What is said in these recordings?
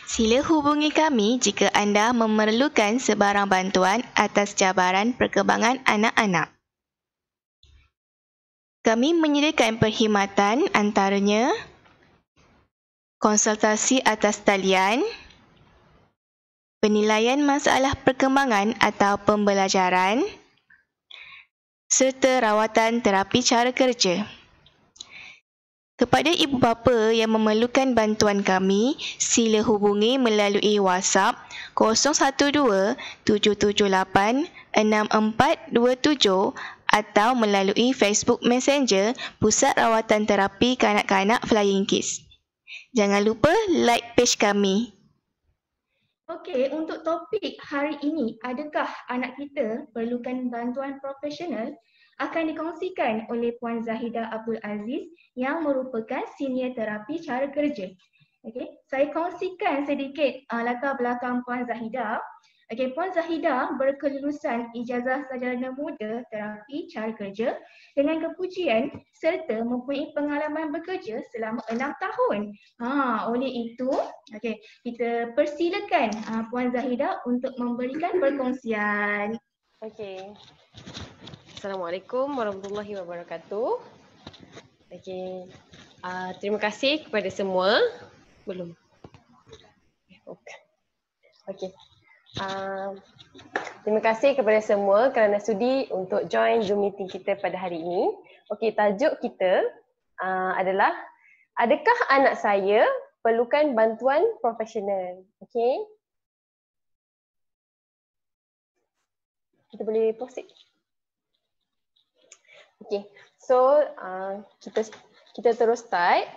Sila hubungi kami jika anda memerlukan sebarang bantuan atas cabaran perkembangan anak-anak. Kami menyediakan perkhidmatan antaranya konsultasi atas talian, penilaian masalah perkembangan atau pembelajaran, serta rawatan terapi cara kerja. Kepada ibu bapa yang memerlukan bantuan kami, sila hubungi melalui WhatsApp 012-778-6427 atau melalui Facebook Messenger Pusat Rawatan Terapi Kanak-Kanak Flying Kids. Jangan lupa like page kami. Okey, untuk topik hari ini, adakah anak kita perlukan bantuan profesional, akan dikongsikan oleh Puan Zahidah Abdul Aziz yang merupakan senior terapi cara kerja. Okey, saya kongsikan sedikit latar belakang Puan Zahidah. Okey, Puan Zahidah berkelulusan ijazah sarjana muda terapi cara kerja dengan kepujian serta mempunyai pengalaman bekerja selama 6 tahun. Oleh itu, okey, kita persilakan Puan Zahidah untuk memberikan perkongsian. Okey. Assalamualaikum warahmatullahi wabarakatuh. Okey. Terima kasih kepada semua. Belum. Okey. Terima kasih kepada semua kerana sudi untuk join Zoom meeting kita pada hari ini. Okey, tajuk kita adalah adakah anak saya perlukan bantuan profesional? Okey. Kita boleh proceed. Okay, so kita terus start.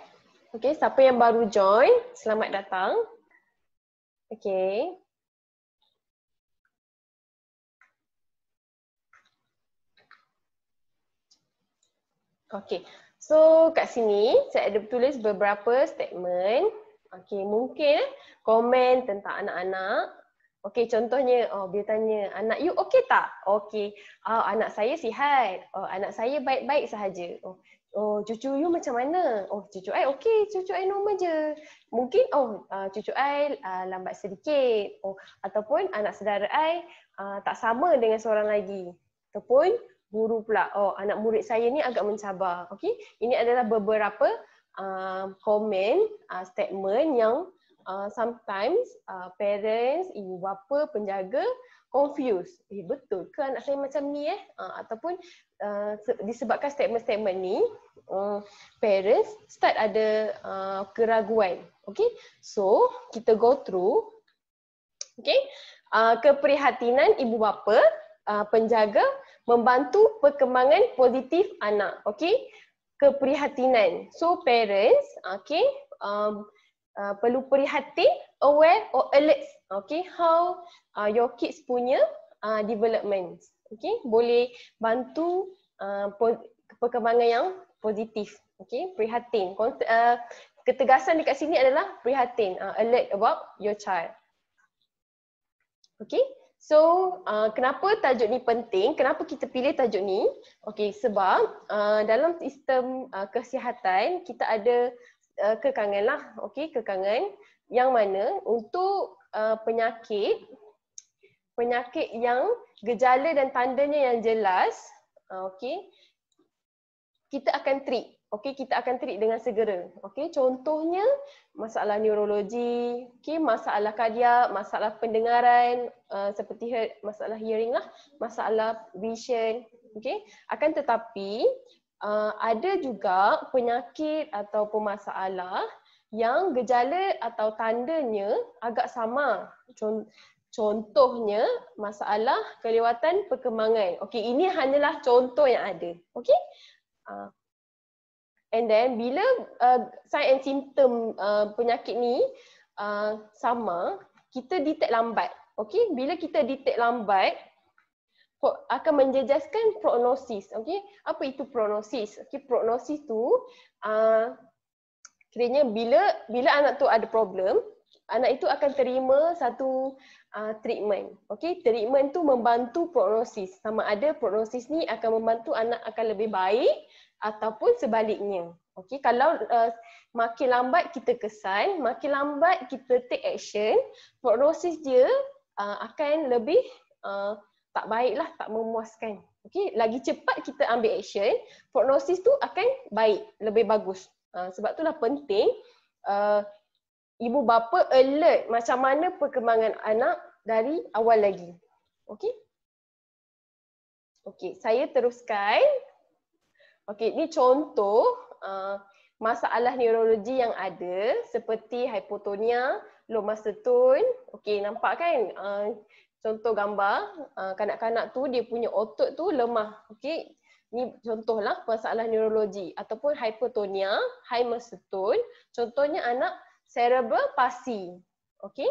Okay, siapa yang baru join, selamat datang. Okay. Okay, so kat sini saya ada tulis beberapa statement. Okay, mungkin komen tentang anak-anak. Okey, contohnya, dia tanya, anak you okey tak? Okey, anak saya sihat. Anak saya baik-baik sahaja. Cucu you macam mana? Cucu I okey, cucu I normal je. Mungkin, cucu I lambat sedikit. Ataupun anak saudara I tak sama dengan seorang lagi. Ataupun guru pula, anak murid saya ni agak mencabar. Okey, ini adalah beberapa komen, statement yang sometimes parents, ibu bapa, penjaga confused. Betul ke anak saya macam ni ataupun disebabkan statement-statement ni parents start ada keraguan. Okay, so kita go through. Okay, keprihatinan ibu bapa, penjaga membantu perkembangan positif anak. Okay, keprihatinan. So parents, okay, perlu prihatin, aware or alert, okay, how your kids punya development, okay, boleh bantu perkembangan yang positif, okay, prihatin. Ketegasan dekat sini adalah prihatin, alert about your child. Okay, so kenapa tajuk ni penting, kenapa kita pilih tajuk ni? Okay, sebab dalam sistem kesihatan kita ada kekangan lah, okey, kekangan yang mana untuk penyakit yang gejala dan tandanya yang jelas, okey, kita akan treat, okey, kita akan treat dengan segera, okey. Contohnya masalah neurologi, okey, masalah kardiak, masalah pendengaran, seperti masalah hearing lah, masalah vision, okey. Akan tetapi ada juga penyakit ataupun masalah yang gejala atau tandanya agak sama. Contohnya masalah kelewatan perkembangan. Okey, ini hanyalah contoh yang ada. Okey. And then bila sign and symptom penyakit ni sama, kita detect lambat. Okey, bila kita detect lambat akan menjejaskan prognosis. Okey, apa itu prognosis? Okey, prognosis tu kiranya bila anak tu ada problem, anak itu akan terima satu treatment. Okey, treatment tu membantu prognosis. Sama ada prognosis ni akan membantu anak akan lebih baik ataupun sebaliknya. Okey, kalau makin lambat kita kesan, makin lambat kita take action, prognosis dia akan lebih tak baiklah, tak memuaskan. Okey, lagi cepat kita ambil action, prognosis tu akan baik, lebih bagus. Sebab itulah penting ibu bapa alert macam mana perkembangan anak dari awal lagi. Okey? Okey, saya teruskan. Okey, ini contoh masalah neurologi yang ada seperti hipotonia, lomas setun. Okey, nampak kan? Contoh gambar, kanak-kanak tu dia punya otot tu lemah. Okey, ni contohlah masalah neurologi ataupun hipotonia, Hymer setun. Contohnya anak cerebral palsy. Okey?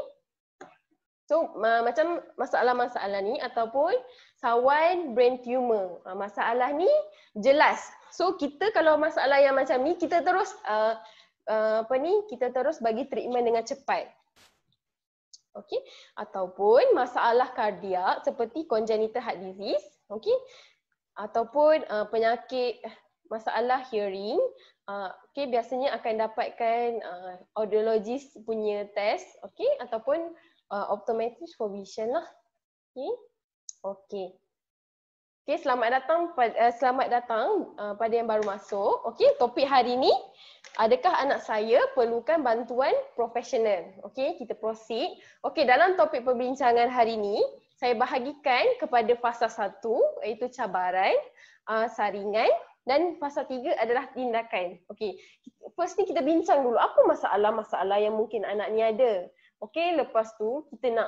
So macam masalah-masalah ni ataupun sawan brain tumor. Masalah ni jelas. So kita kalau masalah yang macam ni kita terus kita terus bagi treatment dengan cepat. Okey, ataupun masalah kardiak seperti congenital heart disease, okey, ataupun penyakit masalah hearing, okey, biasanya akan dapatkan audiologist punya test, okey, ataupun optometrist for vision lah. Okey. Okey. Okey, selamat datang pada yang baru masuk. Okey, topik hari ni, adakah anak saya perlukan bantuan profesional? Okey, kita proceed. Okey, dalam topik perbincangan hari ni, saya bahagikan kepada fasa 1 iaitu cabaran, saringan, dan fasa 3 adalah tindakan. Okey, first ni kita bincang dulu apa masalah-masalah yang mungkin anak ni ada. Okey, lepas tu kita nak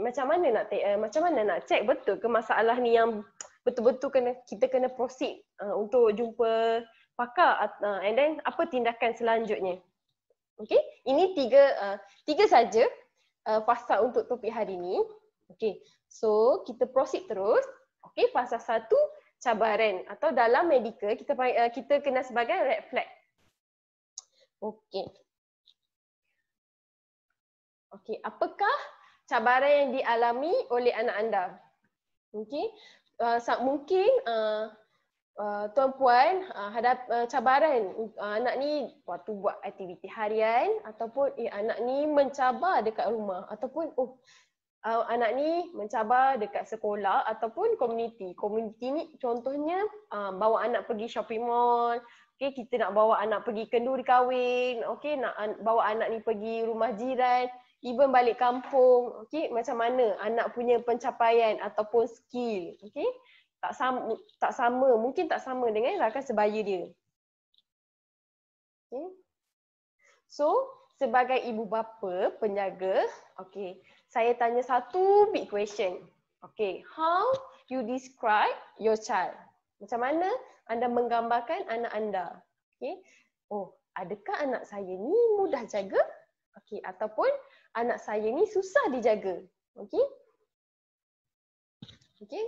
macam mana nak check betul ke masalah ni yang betul-betul kita kena proceed untuk jumpa pakar, and then apa tindakan selanjutnya. Okey, ini tiga saja fasa untuk topik hari ni. Okey, so kita proceed terus. Okey, fasa 1 cabaran atau dalam medical kita kena sebagai red flag. Okey. Okey, apakah cabaran yang dialami oleh anak anda? Okey, mungkin tuan puan hadap cabaran anak ni waktu buat aktiviti harian ataupun anak ni mencabar dekat rumah ataupun anak ni mencabar dekat sekolah ataupun komuniti. Komuniti ni contohnya bawa anak pergi shopping mall, okey, kita nak bawa anak pergi kenduri kahwin, okey, nak bawa anak ni pergi rumah jiran, even balik kampung, okey, macam mana anak punya pencapaian ataupun skill, okey, tak sama, mungkin tak sama dengan rakan sebaya dia. Okay. So, sebagai ibu bapa, penjaga, okey, saya tanya satu big question. Okey, how you describe your child? Macam mana anda menggambarkan anak anda? Okey. Adakah anak saya ni mudah jaga? Okey, ataupun anak saya ni susah dijaga? Okey. Okey.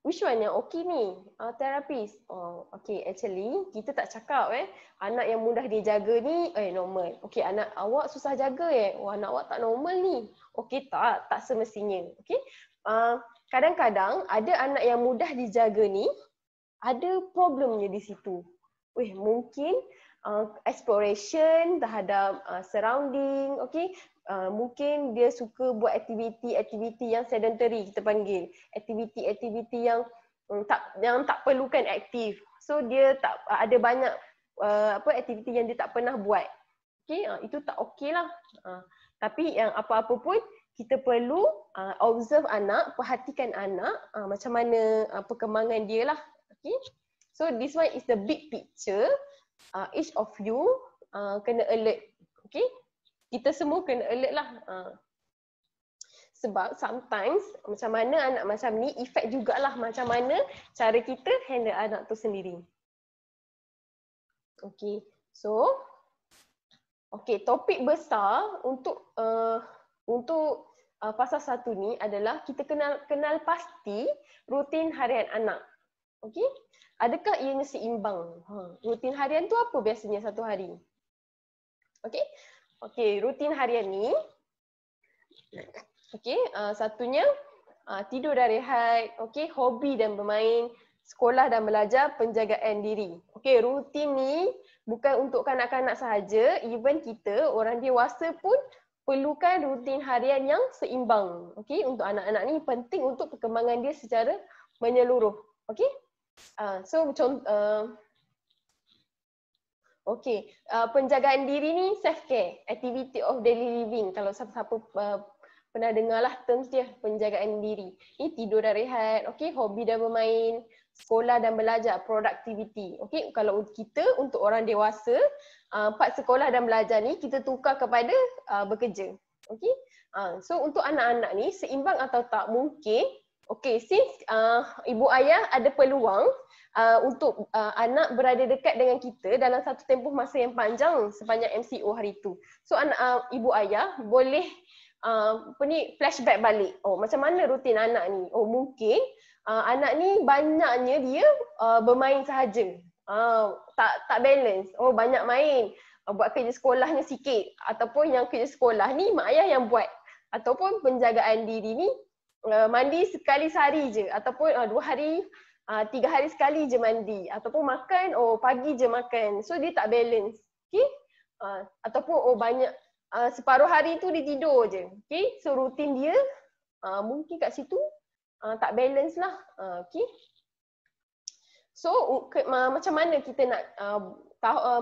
Which one yang okey ni? Terapis. Okey, actually kita tak cakap anak yang mudah dijaga ni normal. Okey, anak awak susah jaga anak awak tak normal ni. Okey, tak semestinya. Okey. Kadang-kadang ada anak yang mudah dijaga ni ada problemnya di situ. Mungkin exploration terhadap surrounding, okey. Mungkin dia suka buat aktiviti yang sedentary, kita panggil aktiviti yang tak perlukan aktif. So dia tak ada banyak aktiviti yang dia tak pernah buat. Okey, itu tak okey lah. Tapi yang apa-apa pun kita perlu observe anak, perhatikan anak macam mana perkembangan dia lah. Okey. So this one is the big picture. Each of you kena alert. Okay? Kita semua kena alert lah. Sebab sometimes macam mana anak macam ni efek jugalah macam mana cara kita handle anak tu sendiri. Okay. So, okay, topik besar untuk fasa 1 ni adalah kita kenal pasti rutin harian anak. Okay? Adakah ianya seimbang? Rutin harian tu apa biasanya satu hari? Okey. Okey, rutin harian ni okey, satunya tidur dan rehat, okey, hobi dan bermain, sekolah dan belajar penjagaan diri. Okey, rutin ni bukan untuk kanak-kanak sahaja, even kita orang dewasa pun perlukan rutin harian yang seimbang. Okey, untuk anak-anak ni penting untuk perkembangan dia secara menyeluruh. Okey? Penjagaan diri ni self-care, activity of daily living. Kalau siapa-siapa pernah dengar lah terms dia, penjagaan diri. Ini tidur dan rehat, hobi dan bermain, sekolah dan belajar, productivity. Kalau kita untuk orang dewasa, part sekolah dan belajar ni kita tukar kepada bekerja. So untuk anak-anak ni seimbang atau tak mungkin. Since ibu ayah ada peluang untuk anak berada dekat dengan kita dalam satu tempoh masa yang panjang sepanjang MCO hari tu. So ibu ayah boleh flashback balik. Macam mana rutin anak ni? Mungkin anak ni banyaknya dia bermain sahaja. Tak balance. Banyak main. Buat kerja sekolahnya sikit. Ataupun yang kerja sekolah ni mak ayah yang buat. Ataupun penjagaan diri ni mandi sekali sehari je. Ataupun 2 hari, 3 hari sekali je mandi. Ataupun makan, pagi je makan. So dia tak balance. Ataupun banyak separuh hari tu dia tidur je. So rutin dia mungkin kat situ tak balance lah. So macam mana kita nak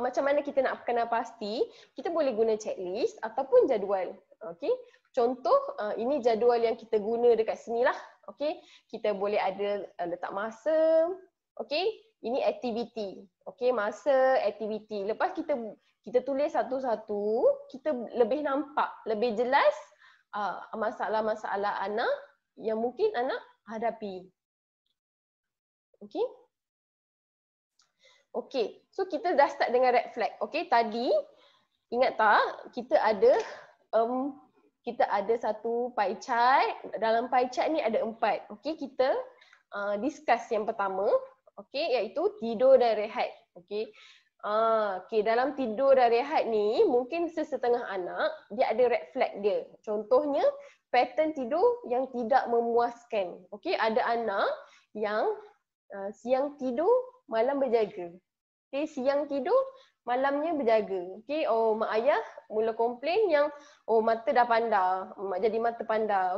macam mana kita nak kenal pasti, kita boleh guna checklist ataupun jadual. Contoh ini jadual yang kita guna dekat sini lah. Kita boleh ada letak masa. Ini aktiviti. Masa, aktiviti. Lepas kita tulis satu-satu, kita lebih nampak, lebih jelas masalah-masalah anak yang mungkin anak hadapi. So kita dah start dengan red flag. Tadi ingat tak kita ada satu pie chart. Dalam pie chart ni ada 4. Kita discuss yang pertama, iaitu tidur dan rehat. Dalam tidur dan rehat ni mungkin sesetengah anak dia ada red flag dia. Contohnya pattern tidur yang tidak memuaskan. Ada anak yang siang tidur, malam berjaga. Siang tidur, malamnya berjaga. Mak ayah mula komplain yang mata dah pandar, jadi mata pandar.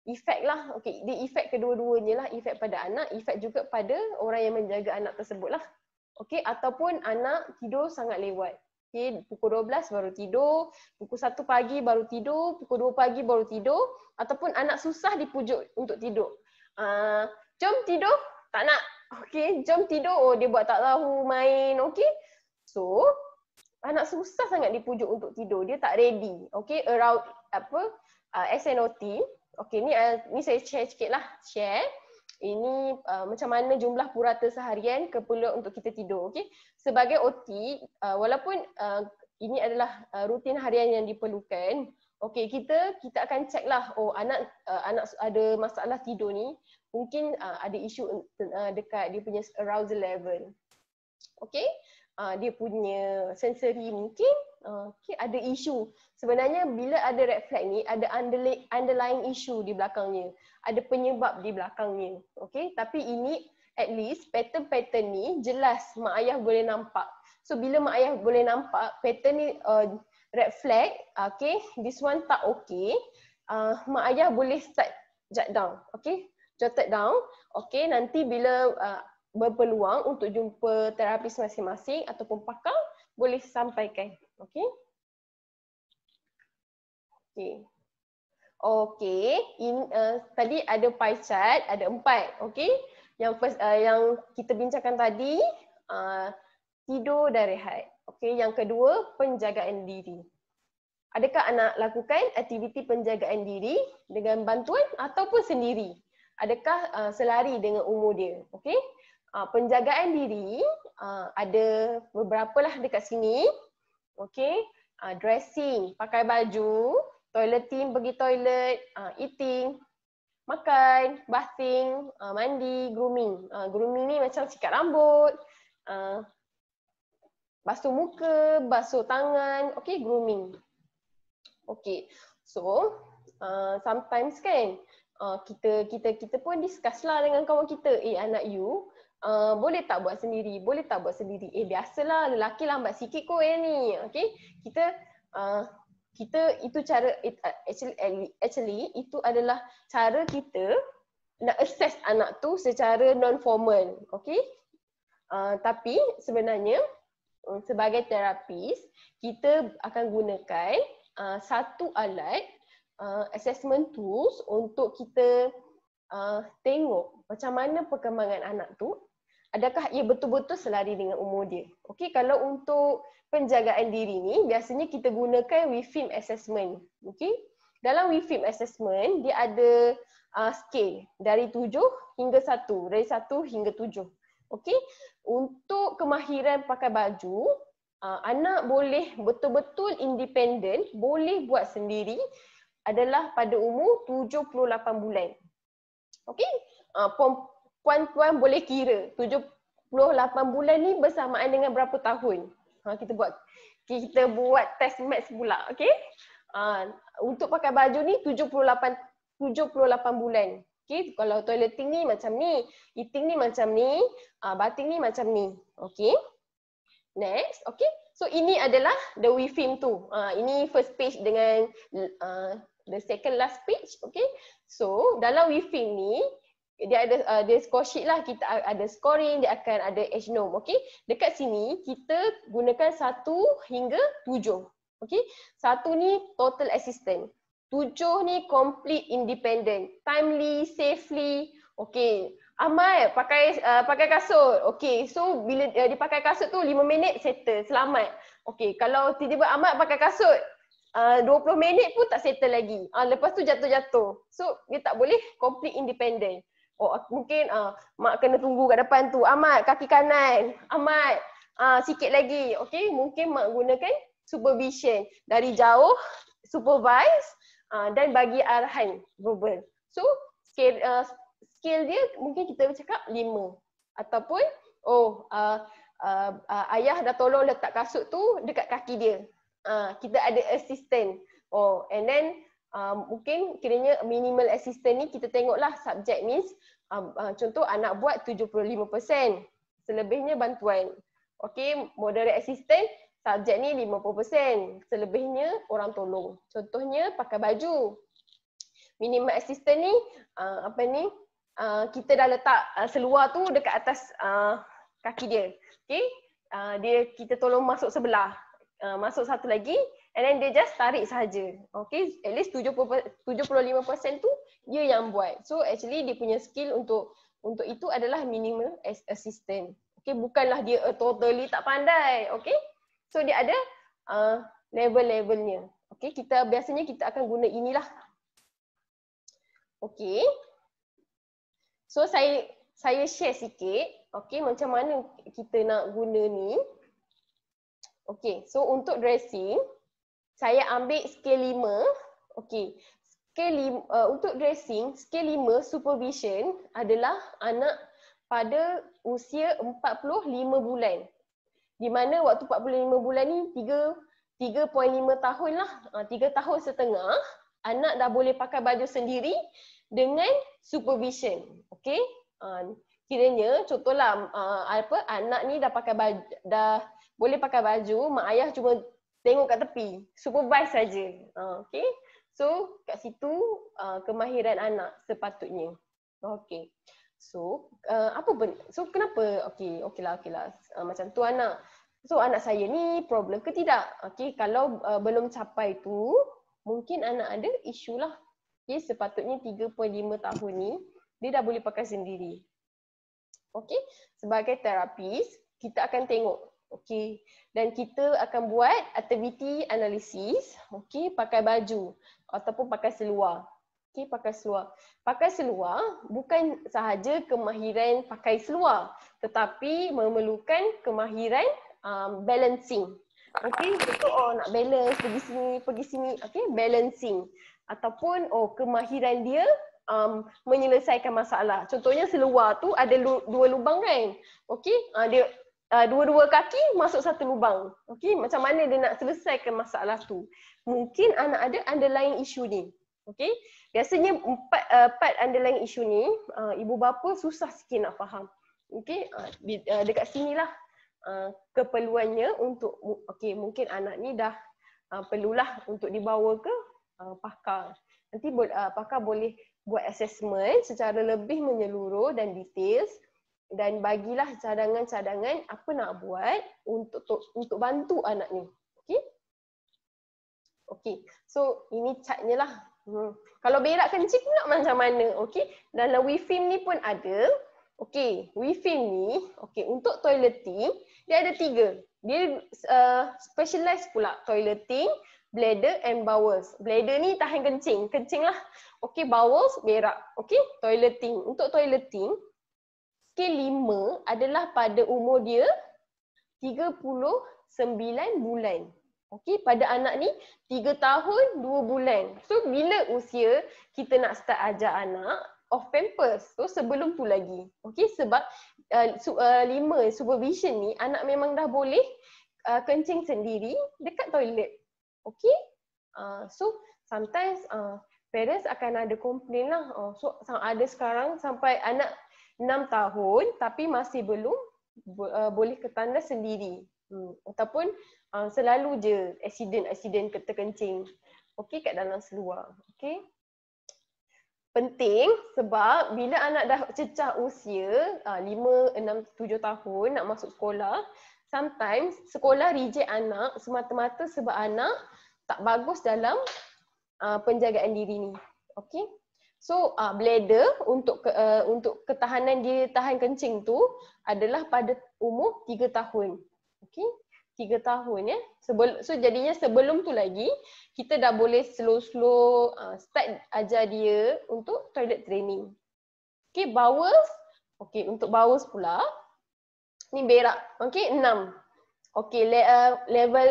Efek lah. Dia efek kedua-duanya lah. Efek pada anak, efek juga pada orang yang menjaga anak tersebut lah. Ataupun anak tidur sangat lewat. Pukul 12 baru tidur, pukul 1 pagi baru tidur, pukul 2 pagi baru tidur, ataupun anak susah dipujuk untuk tidur. Jom tidur, tak nak. Jom tidur, dia buat tak tahu main. So, anak susah sangat dipujuk untuk tidur, dia tak ready. Around SNOT. Ni saya share sikit lah. Ini macam mana jumlah purata seharian keperluan untuk kita tidur. Sebagai OT, walaupun ini adalah rutin harian yang diperlukan, kita akan check lah, anak ada masalah tidur ni, mungkin ada isu dekat dia punya arousal level. Dia punya sensory mungkin ada isu. Sebenarnya bila ada red flag ni, ada underlying issue di belakangnya. Ada penyebab di belakangnya. Tapi ini at least pattern ni jelas mak ayah boleh nampak. So bila mak ayah boleh nampak pattern ni red flag, this one tak mak ayah boleh start jot down. Jotted down. Nanti bila berpeluang untuk jumpa terapis masing-masing ataupun pakar, boleh sampaikan. Tadi ada pie chart, ada 4. Yang first, yang kita bincangkan tadi, tidur dan rehat. Yang kedua, penjagaan diri. Adakah anak lakukan aktiviti penjagaan diri dengan bantuan ataupun sendiri? Adakah selari dengan umur dia? Penjagaan diri ada beberapa lah dekat sini. Dressing, pakai baju, toileting, pergi toilet, eating, makan, bathing, mandi, grooming. Grooming ni macam sikat rambut, basuh muka, basuh tangan, grooming. So sometimes kan kita pun discuss lah dengan kawan kita. Anak you boleh tak buat sendiri? Boleh tak buat sendiri? Biasalah lelaki lambat sikit kot yang ni. Okay? Kita itu cara actually itu adalah cara kita nak assess anak tu secara non formal. Okay? Tapi sebenarnya sebagai terapis kita akan gunakan satu alat assessment tools untuk kita tengok macam mana perkembangan anak tu, adakah ia betul-betul selari dengan umur dia. Okey, kalau untuk penjagaan diri ni biasanya kita gunakan WIFIM assessment. Okey, dalam WIFIM assessment dia ada scale dari 7 hingga 1, dari 1 hingga 7. Okey, untuk kemahiran pakai baju, anak boleh betul-betul independen, boleh buat sendiri adalah pada umur 78 bulan. Okey, puan-puan boleh kira 78 bulan ni bersamaan dengan berapa tahun. Kita buat test maths pula, okey? Untuk pakai baju ni 78 bulan. Okey, kalau toileting ni macam ni, eating ni macam ni, bathing ni macam ni. Okey. Next, okey. So ini adalah the WIFIM tu. Ini first page dengan the second last page, okey. So dalam WIFIM ni dia ada score sheet lah, kita ada scoring, dia akan ada age norm, okey. Dekat sini kita gunakan 1 hingga 7. Okey. 1 ni total assistant. 7 ni complete independent, timely, safely. Okey. Amal pakai kasut. Okey. So bila dia pakai kasut tu 5 minit settle, selamat. Okey. Kalau tiba-tiba Amal pakai kasut 20 minit pun tak settle lagi. Lepas tu jatuh-jatuh. So dia tak boleh complete independent. Mungkin mak kena tunggu kat depan tu. Amat kaki kanan. Amat sikit lagi. Okey, mungkin mak gunakan supervision dari jauh, supervise dan bagi arahan verbal. So scale dia mungkin kita cakap 5 ataupun ayah dah tolong letak kasut tu dekat kaki dia. Kita ada assistant. And then mungkin kiranya minimal assistant ni kita tengoklah subject means contoh anak buat 75%, selebihnya bantuan. Okey, moderate assistant subjek ni 50%, selebihnya orang tolong. Contohnya pakai baju. Minimal assistant ni kita dah letak seluar tu dekat atas kaki dia. Okey, kita tolong masuk sebelah. Masuk satu lagi and then dia just tarik sahaja. Okay, at least 75% tu dia yang buat. So actually dia punya skill untuk itu adalah minimal assistant. Okay, bukanlah dia totally tak pandai. Okay, so dia ada level-levelnya. Okay, biasanya kita akan guna inilah. Okay, so saya share sikit. Okay, macam mana kita nak guna ni. Okay, so untuk dressing, saya ambil scale 5. Okay, untuk dressing, scale 5 supervision adalah anak pada usia 45 bulan. Di mana waktu 45 bulan ni 3.5 tahun lah, 3 tahun setengah, anak dah boleh pakai baju sendiri dengan supervision. Okay, kiranya contohlah anak ni dah pakai baju, dah boleh pakai baju, mak ayah cuma tengok kat tepi, supervise saja. Okay, so kat situ kemahiran anak sepatutnya. Okay, so kenapa? Okeylah. Macam tu anak. So anak saya ni problem ke tidak? Okay, kalau belum capai tu, mungkin anak ada isu lah. Okay, sepatutnya 3.5 tahun ni dia dah boleh pakai sendiri. Okay, sebagai terapis kita akan tengok. Okey, dan kita akan buat activity analysis, okey, pakai baju ataupun pakai seluar. Okey, pakai seluar. Pakai seluar bukan sahaja kemahiran pakai seluar, tetapi memerlukan kemahiran balancing. Okey, betul nak balance pergi sini, okey, balancing ataupun kemahiran dia menyelesaikan masalah. Contohnya seluar tu ada 2 lubang kan. Okey, dia dua-dua kaki masuk satu lubang. Okey, macam mana dia nak selesaikan masalah tu? Mungkin anak ada underlying issue ni. Okey, biasanya part underlying isu ni ibu bapa susah sikit nak faham. Okey, dekat sinilah keperluannya untuk mungkin anak ni dah perlulah untuk dibawa ke pakar. Nanti pakar boleh buat assessment secara lebih menyeluruh dan details dan bagilah cadangan-cadangan apa nak buat untuk bantu anak ni. Okey? Okey. So ini chartnya lah. Kalau berak kencing pula macam mana? Okey. Dalam WIFIM ni pun ada. Okey, WIFIM ni untuk toileting dia ada 3. Dia specialized pula toileting, bladder and bowels. Bladder ni tahan kencing, kencing lah. Okey, bowels berak. Okey, toileting. Untuk toileting skill 5 adalah pada umur dia 39 bulan. Okey, pada anak ni 3 tahun 2 bulan. So bila usia kita nak start ajar anak off pampers? So sebelum tu lagi. Okey, sebab 5 supervision ni anak memang dah boleh kencing sendiri dekat toilet. Okey? So sometimes parents akan ada komplain lah. So ada sekarang sampai anak 6 tahun tapi masih belum boleh ketandas sendiri. Ataupun selalu je accident terkencing. Okey, kat dalam seluar. Okey. Penting sebab bila anak dah cecah usia 5, 6, 7 tahun nak masuk sekolah, sometimes sekolah reject anak semata-mata sebab anak tak bagus dalam penjagaan diri ni. Okey. So bladder untuk ketahanan dia tahan kencing tu adalah pada umur 3 tahun. Okey. 3 tahun ya. So jadinya sebelum tu lagi kita dah boleh slow start ajar dia untuk toilet training. Okey, bowels. Okey, untuk bowels pula ni berak. Okey, 6. Okey, level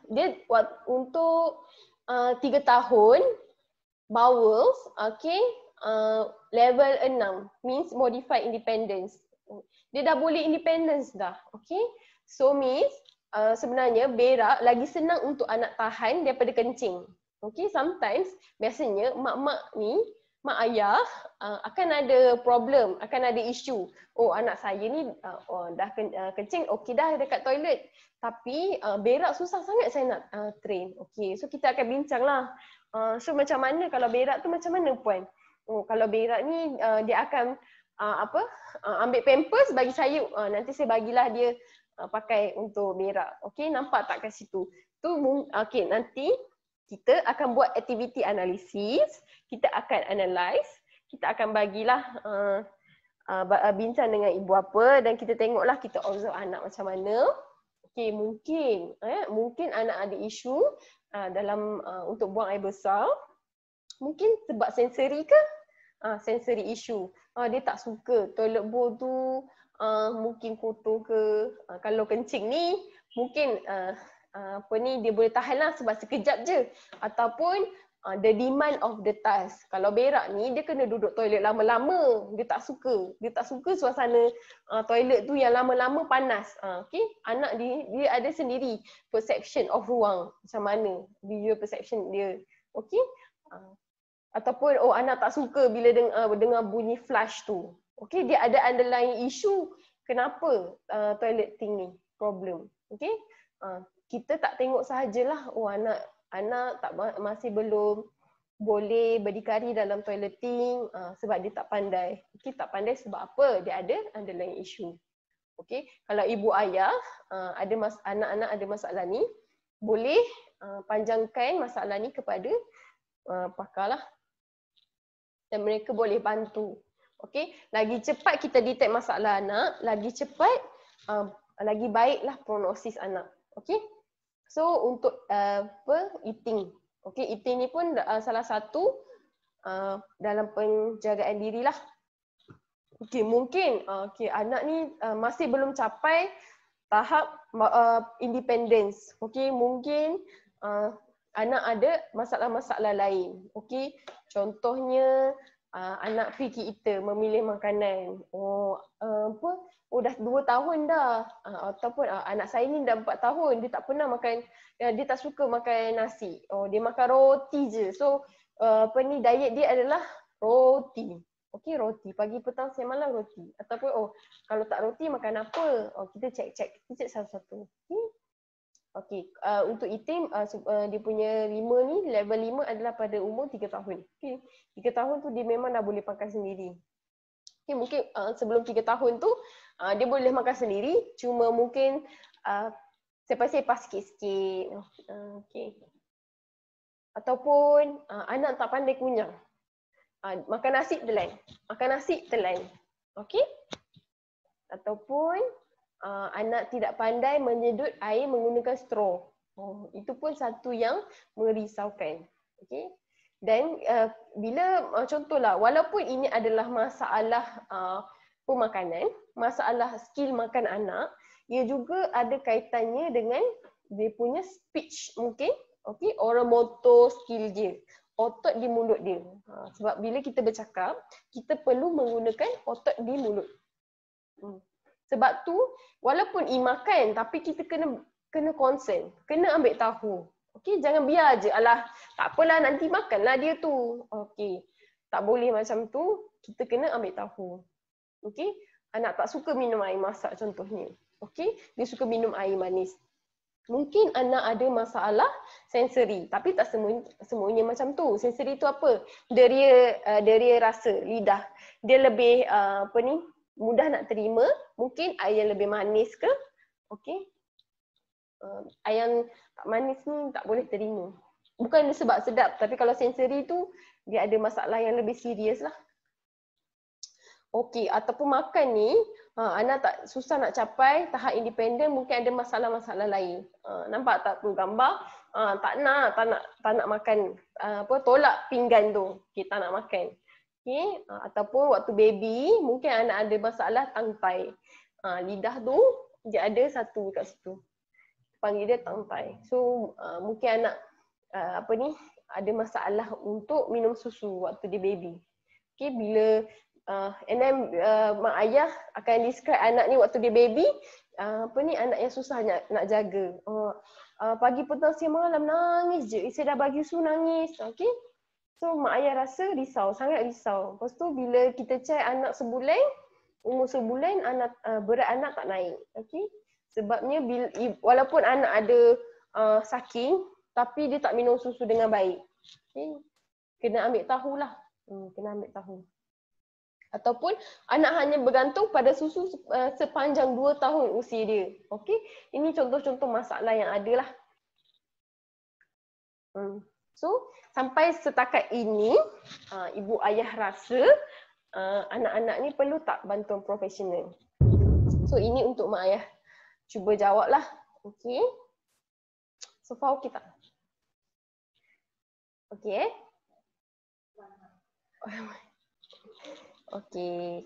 dia untuk 3 tahun bowels, okey, level 6 means modified independence. Dia dah boleh independence dah. Okey. So means sebenarnya berak lagi senang untuk anak tahan daripada kencing. Okay, sometimes biasanya mak-mak ni, mak ayah akan ada problem, akan ada isu. Oh, anak saya ni dah kencing, okey dah dekat toilet. Tapi berak susah sangat saya nak train. Okay, so kita akan bincang lah. So macam mana kalau berak tu macam mana puan? Oh, kalau berak ni dia akan ambil pampers bagi saya, nanti saya bagilah dia pakai untuk berak. Okey, nampak tak kat situ? Tu okey, nanti kita akan buat aktiviti analisis, kita akan analyse, kita akan bagilah bincang dengan ibu bapa dan kita tengoklah, kita observe anak macam mana. Okey, mungkin anak ada isu dalam untuk buang air besar. Mungkin sebab sensori ke? Sensory issue. Dia tak suka toilet bowl tu mungkin kotor ke. Kalau kencing ni mungkin dia boleh tahan lah sebab sekejap je. Ataupun the demand of the task. Kalau berak ni dia kena duduk toilet lama-lama. Dia tak suka suasana toilet tu yang lama-lama panas. Okay? Anak dia ada sendiri perception of ruang. Macam mana visual perception dia. Okay? Ataupun anak tak suka bila dengar bunyi flush tu. Okey, dia ada underlying issue kenapa toileting ni problem. Okey? Kita tak tengok sahajalah anak masih belum boleh berdikari dalam toileting sebab dia tak pandai. Okey, tak pandai sebab apa? Dia ada underlying issue. Okey, kalau ibu ayah anak-anak ada masalah ni, boleh panjangkan masalah ni kepada pakar lah. Dan mereka boleh bantu. Okey, lagi cepat kita detect masalah anak, lagi cepat lagi baiklah prognosis anak. Okey. So untuk eating. Okey, eating ni pun salah satu dalam penjagaan dirilah. Okey, mungkin anak ni masih belum capai tahap independence. Okey, mungkin anak ada masalah-masalah lain. Okey, contohnya anak picky eater, memilih makanan. Dah 2 tahun dah. Ataupun anak saya ni dah 4 tahun, dia tak pernah makan, dia tak suka makan nasi. Dia makan roti je. So diet dia adalah roti. Okey, roti. Pagi, petang, siang, malam roti. Ataupun kalau tak roti makan apa? Kita cek satu-satu. Okey, untuk eating dia punya 5 ni, level 5 adalah pada umur 3 tahun. Okey, 3 tahun tu dia memang dah boleh makan sendiri. Okey, mungkin sebelum 3 tahun tu dia boleh makan sendiri, cuma mungkin sepas-sepas sikit-sikit. Okey. Ataupun anak tak pandai kunyah. Makan nasi telan. Okey? Ataupun anak tidak pandai menyedut air menggunakan straw. Itu pun satu yang merisaukan. Okey? Dan bila contohlah, walaupun ini adalah masalah pemakanan, masalah skill makan anak, ia juga ada kaitannya dengan dia punya speech mungkin, okey, oral motor skill dia. Otot di mulut dia. Sebab bila kita bercakap, kita perlu menggunakan otot di mulut. Sebab tu, walaupun makan, tapi kita kena concern, kena ambil tahu. Okey, jangan biar je. Alah, tak apalah nanti makanlah dia tu. Okey, tak boleh macam tu, kita kena ambil tahu. Okey, anak tak suka minum air masak contohnya. Okey, dia suka minum air manis. Mungkin anak ada masalah sensori, tapi tak semuanya macam tu. Sensori tu apa? Deria rasa, lidah. Dia lebih mudah nak terima, mungkin air yang lebih manis ke? Okey. Air yang tak manis ni tak boleh terima. Bukan sebab sedap, tapi kalau sensori tu dia ada masalah yang lebih serius lah. Okey, ataupun makan ni, anak tak susah nak capai tahap independen, mungkin ada masalah-masalah lain. Nampak tak tu gambar? Tak nak makan, tolak pinggan tu. Okey, tak nak makan. Okey, ataupun waktu baby, mungkin anak ada masalah tangtai. Lidah tu dia ada satu kat situ. Panggil dia tangtai. So, mungkin anak ada masalah untuk minum susu waktu dia baby. Okey, bila and then mak ayah akan describe anak ni waktu dia baby, anak yang susah nak jaga. Pagi, petang, siang, malam nangis je. Saya dah bagi susu nangis. Okey. So mak ayah rasa risau, sangat risau. Lepas tu bila kita check anak sebulan, umur sebulan berat anak tak naik. Okey. Sebabnya walaupun anak ada saking, tapi dia tak minum susu dengan baik. Okey. Kena ambil tahulah. Kena ambil tahu. Ataupun anak hanya bergantung pada susu sepanjang 2 tahun usia dia. Okey, ini contoh-contoh masalah yang ada lah. So, sampai setakat ini, ibu ayah rasa anak-anak ni perlu tak bantuan profesional. So, ini untuk mak ayah cuba jawab lah. Okey. So far okey tak? Okey. Okey.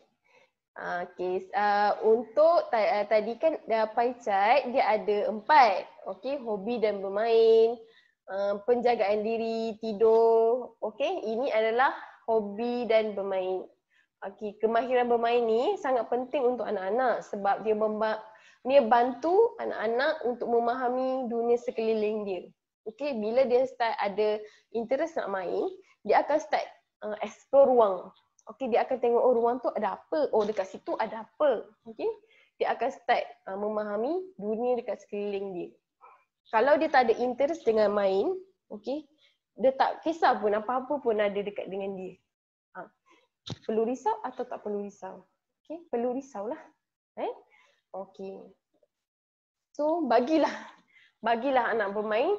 Untuk tadi kan pie chart dia ada 4. Okey, hobi dan bermain, penjagaan diri, tidur. Okey, ini adalah hobi dan bermain. Okey, kemahiran bermain ni sangat penting untuk anak-anak sebab dia bantu anak-anak untuk memahami dunia sekeliling dia. Okey, bila dia start ada interest nak main, dia akan start explore ruang. Okey, dia akan tengok ruang tu ada apa. Dekat situ ada apa. Okey. Dia akan start memahami dunia dekat sekeliling dia. Kalau dia tak ada interest dengan main, okey, dia tak kisah pun apa-apa pun ada dekat dengan dia. Perlu risau atau tak perlu risau? Okey, perlu risaulah. Okey. So bagilah anak bermain.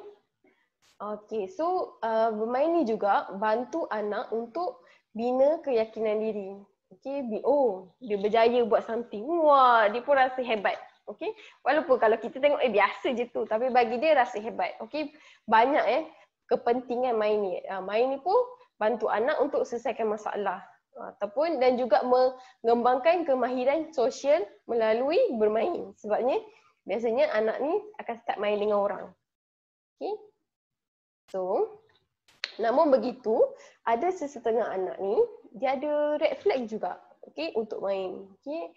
Okey, so bermain ni juga bantu anak untuk bina keyakinan diri. Okey, dia berjaya buat something. Wah, dia pun rasa hebat. Okey, walaupun kalau kita tengok biasa je tu, tapi bagi dia rasa hebat. Okey, banyak kepentingan main ni. Main ni pun bantu anak untuk selesaikan masalah ataupun dan juga mengembangkan kemahiran sosial melalui bermain. Sebabnya biasanya anak ni akan start main dengan orang. Okey. So, namun begitu, ada sesetengah anak ni, dia ada red flag juga, okey, untuk main. Okey,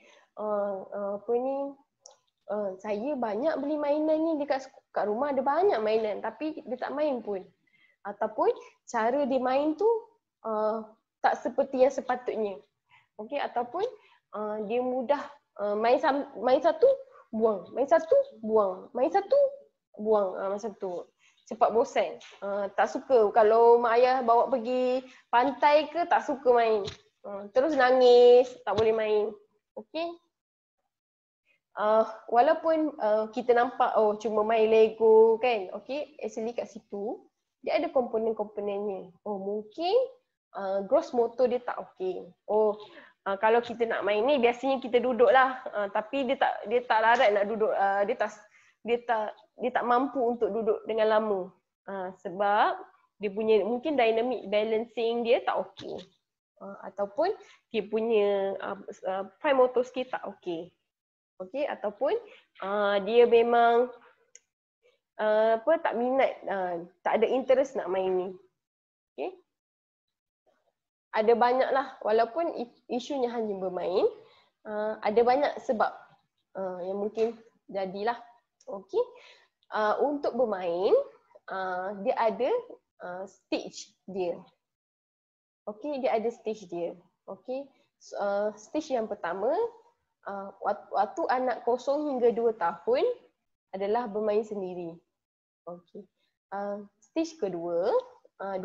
saya banyak beli mainan ni kat rumah ada banyak mainan, tapi dia tak main pun. ataupun cara dia main tu tak seperti yang sepatutnya. Okey, ataupun dia mudah main satu buang, main satu buang, main satu buang, macam tu. Cepat bosan. Tak suka kalau mak ayah bawa pergi pantai ke, tak suka main. Terus nangis, tak boleh main. Okey. Walaupun kita nampak cuma main Lego kan. Okey, actually kat situ dia ada komponen-komponennya. Mungkin gross motor dia tak okey. Kalau kita nak main ni biasanya kita duduklah, tapi dia tak larat nak duduk, dia tak mampu untuk duduk dengan lama. Sebab dia punya mungkin dynamic balancing dia tak okey. Ataupun dia punya prime motor skill tak okey. Okey, ataupun dia memang tak minat, tak ada interest nak main ni. Okey. Ada banyaklah, walaupun isunya hanya bermain, ada banyak sebab yang mungkin jadilah. Okey. Untuk bermain, dia ada stage dia. Okey, dia ada stage dia. Okey. Stage yang pertama, waktu anak 0 hingga 2 tahun adalah bermain sendiri. Okey. Stage kedua, 2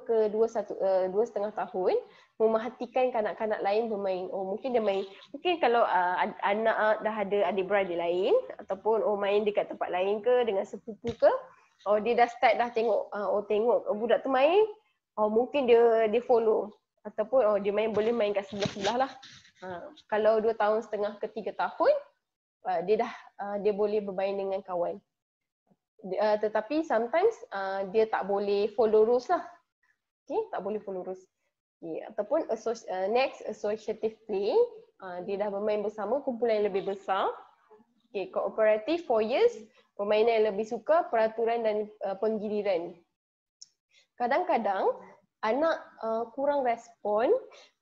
ke 2,5 tahun, memerhatikan kanak-kanak lain bermain. Mungkin dia main, mungkin kalau anak dah ada adik-beradik lain ataupun main dekat tempat lain ke dengan sepupu ke, dia dah start dah tengok, tengok budak tu main, mungkin dia follow ataupun dia boleh main kat sebelah-sebelah lah. Kalau 2,5 tahun ke 3 tahun, dia boleh bermain dengan kawan. Tetapi sometimes dia tak boleh follow rules lah. Okay, tak boleh follow rules. Okay. Ataupun next, associative play. Dia dah bermain bersama kumpulan yang lebih besar. Okay, cooperative 4 years, permainan yang lebih suka, peraturan dan penggiliran. Kadang-kadang anak kurang respon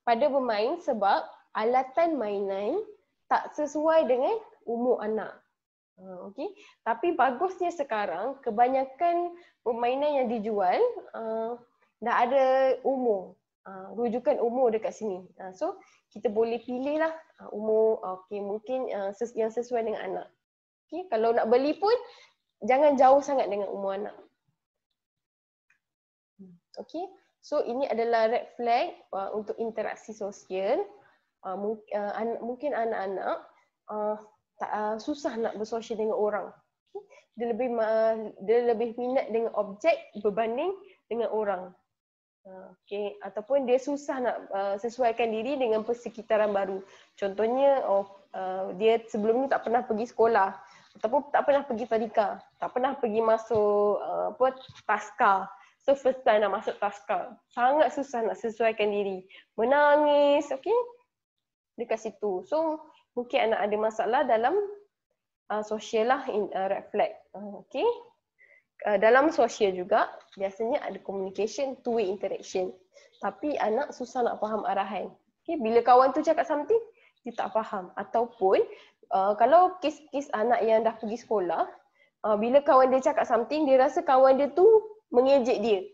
pada bermain sebab alatan mainan tak sesuai dengan umur anak. Okey, tapi bagusnya sekarang kebanyakan permainan yang dijual dah ada umur, rujukan umur dekat sini. So kita boleh pilih lah umur, mungkin yang sesuai dengan anak. Okey, kalau nak beli pun jangan jauh sangat dengan umur anak. Okey, so ini adalah red flag untuk interaksi sosial. Mungkin anak-anak susah nak bersosial dengan orang. Dia lebih minat dengan objek berbanding dengan orang. Okey, ataupun dia susah nak sesuaikan diri dengan persekitaran baru. Contohnya dia sebelum ni tak pernah pergi sekolah ataupun tak pernah pergi tadika, tak pernah pergi masuk taska. So first time nak masuk taska, sangat susah nak sesuaikan diri. Menangis, okey, dekat situ. So mungkin anak ada masalah dalam sosial lah, red flag. Okay. Dalam sosial juga biasanya ada communication, two-way interaction. Tapi anak susah nak faham arahan. Okay. Bila kawan tu cakap something, dia tak faham. Ataupun kalau kes-kes anak yang dah pergi sekolah, bila kawan dia cakap something, dia rasa kawan dia tu mengejek dia.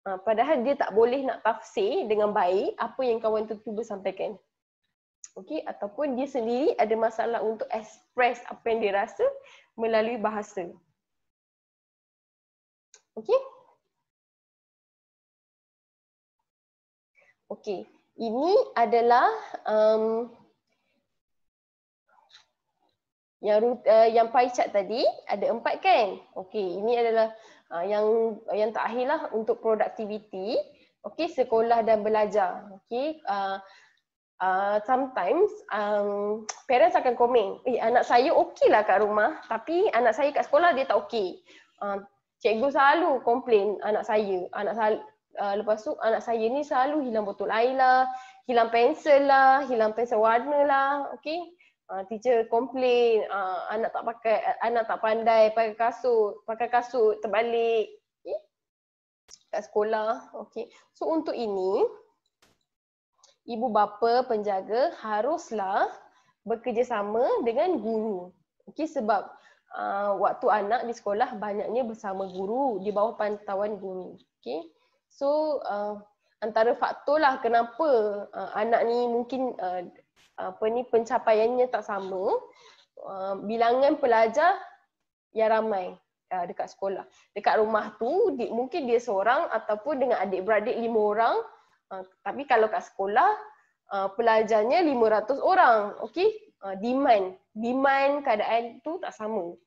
Padahal dia tak boleh nak tafsir dengan baik apa yang kawan tu cuba sampaikan. Okey, ataupun dia sendiri ada masalah untuk express apa yang dia rasa melalui bahasa. Okey? Okey, ini adalah yang pie chart tadi ada 4 kan? Okey, ini adalah yang terakhir lah untuk productivity. Okey, sekolah dan belajar. Okey, sometimes parents akan komen, anak saya okey lah kat rumah, tapi anak saya kat sekolah dia tak okey. Cikgu selalu komplain lepas tu anak saya ni selalu hilang botol air lah, hilang pensel warna lah, okey. Teacher komplain, anak tak pandai pakai kasut terbalik, okay, kat sekolah. Okey. So untuk ini ibu bapa penjaga haruslah bekerjasama dengan guru. Okey, sebab waktu anak di sekolah banyaknya bersama guru, di bawah pantauan guru. Okay. So antara faktor lah kenapa anak ni mungkin pencapaiannya tak sama, bilangan pelajar yang ramai dekat sekolah. Dekat rumah tu mungkin dia seorang ataupun dengan adik-beradik 5 orang, tapi kalau kat sekolah pelajarnya 500 orang. Okey, demand keadaan tu tak sama.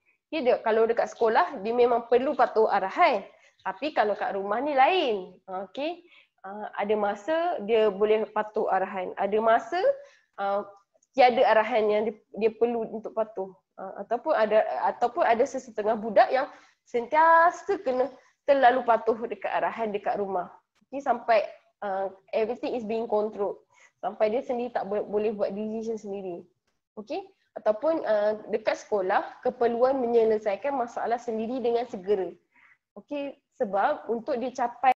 Kalau dekat sekolah dia memang perlu patuh arahan, tapi kalau kat rumah ni lain. Okey, ada masa dia boleh patuh arahan, ada masa tiada arahan yang dia perlu untuk patuh. Ataupun ada sesetengah budak yang sentiasa kena terlalu patuh dekat arahan dekat rumah. Okay, sampai everything is being controlled. Sampai dia sendiri tak boleh buat decision sendiri. Okay? Ataupun dekat sekolah keperluan menyelesaikan masalah sendiri dengan segera. Okay? Sebab untuk dicapai,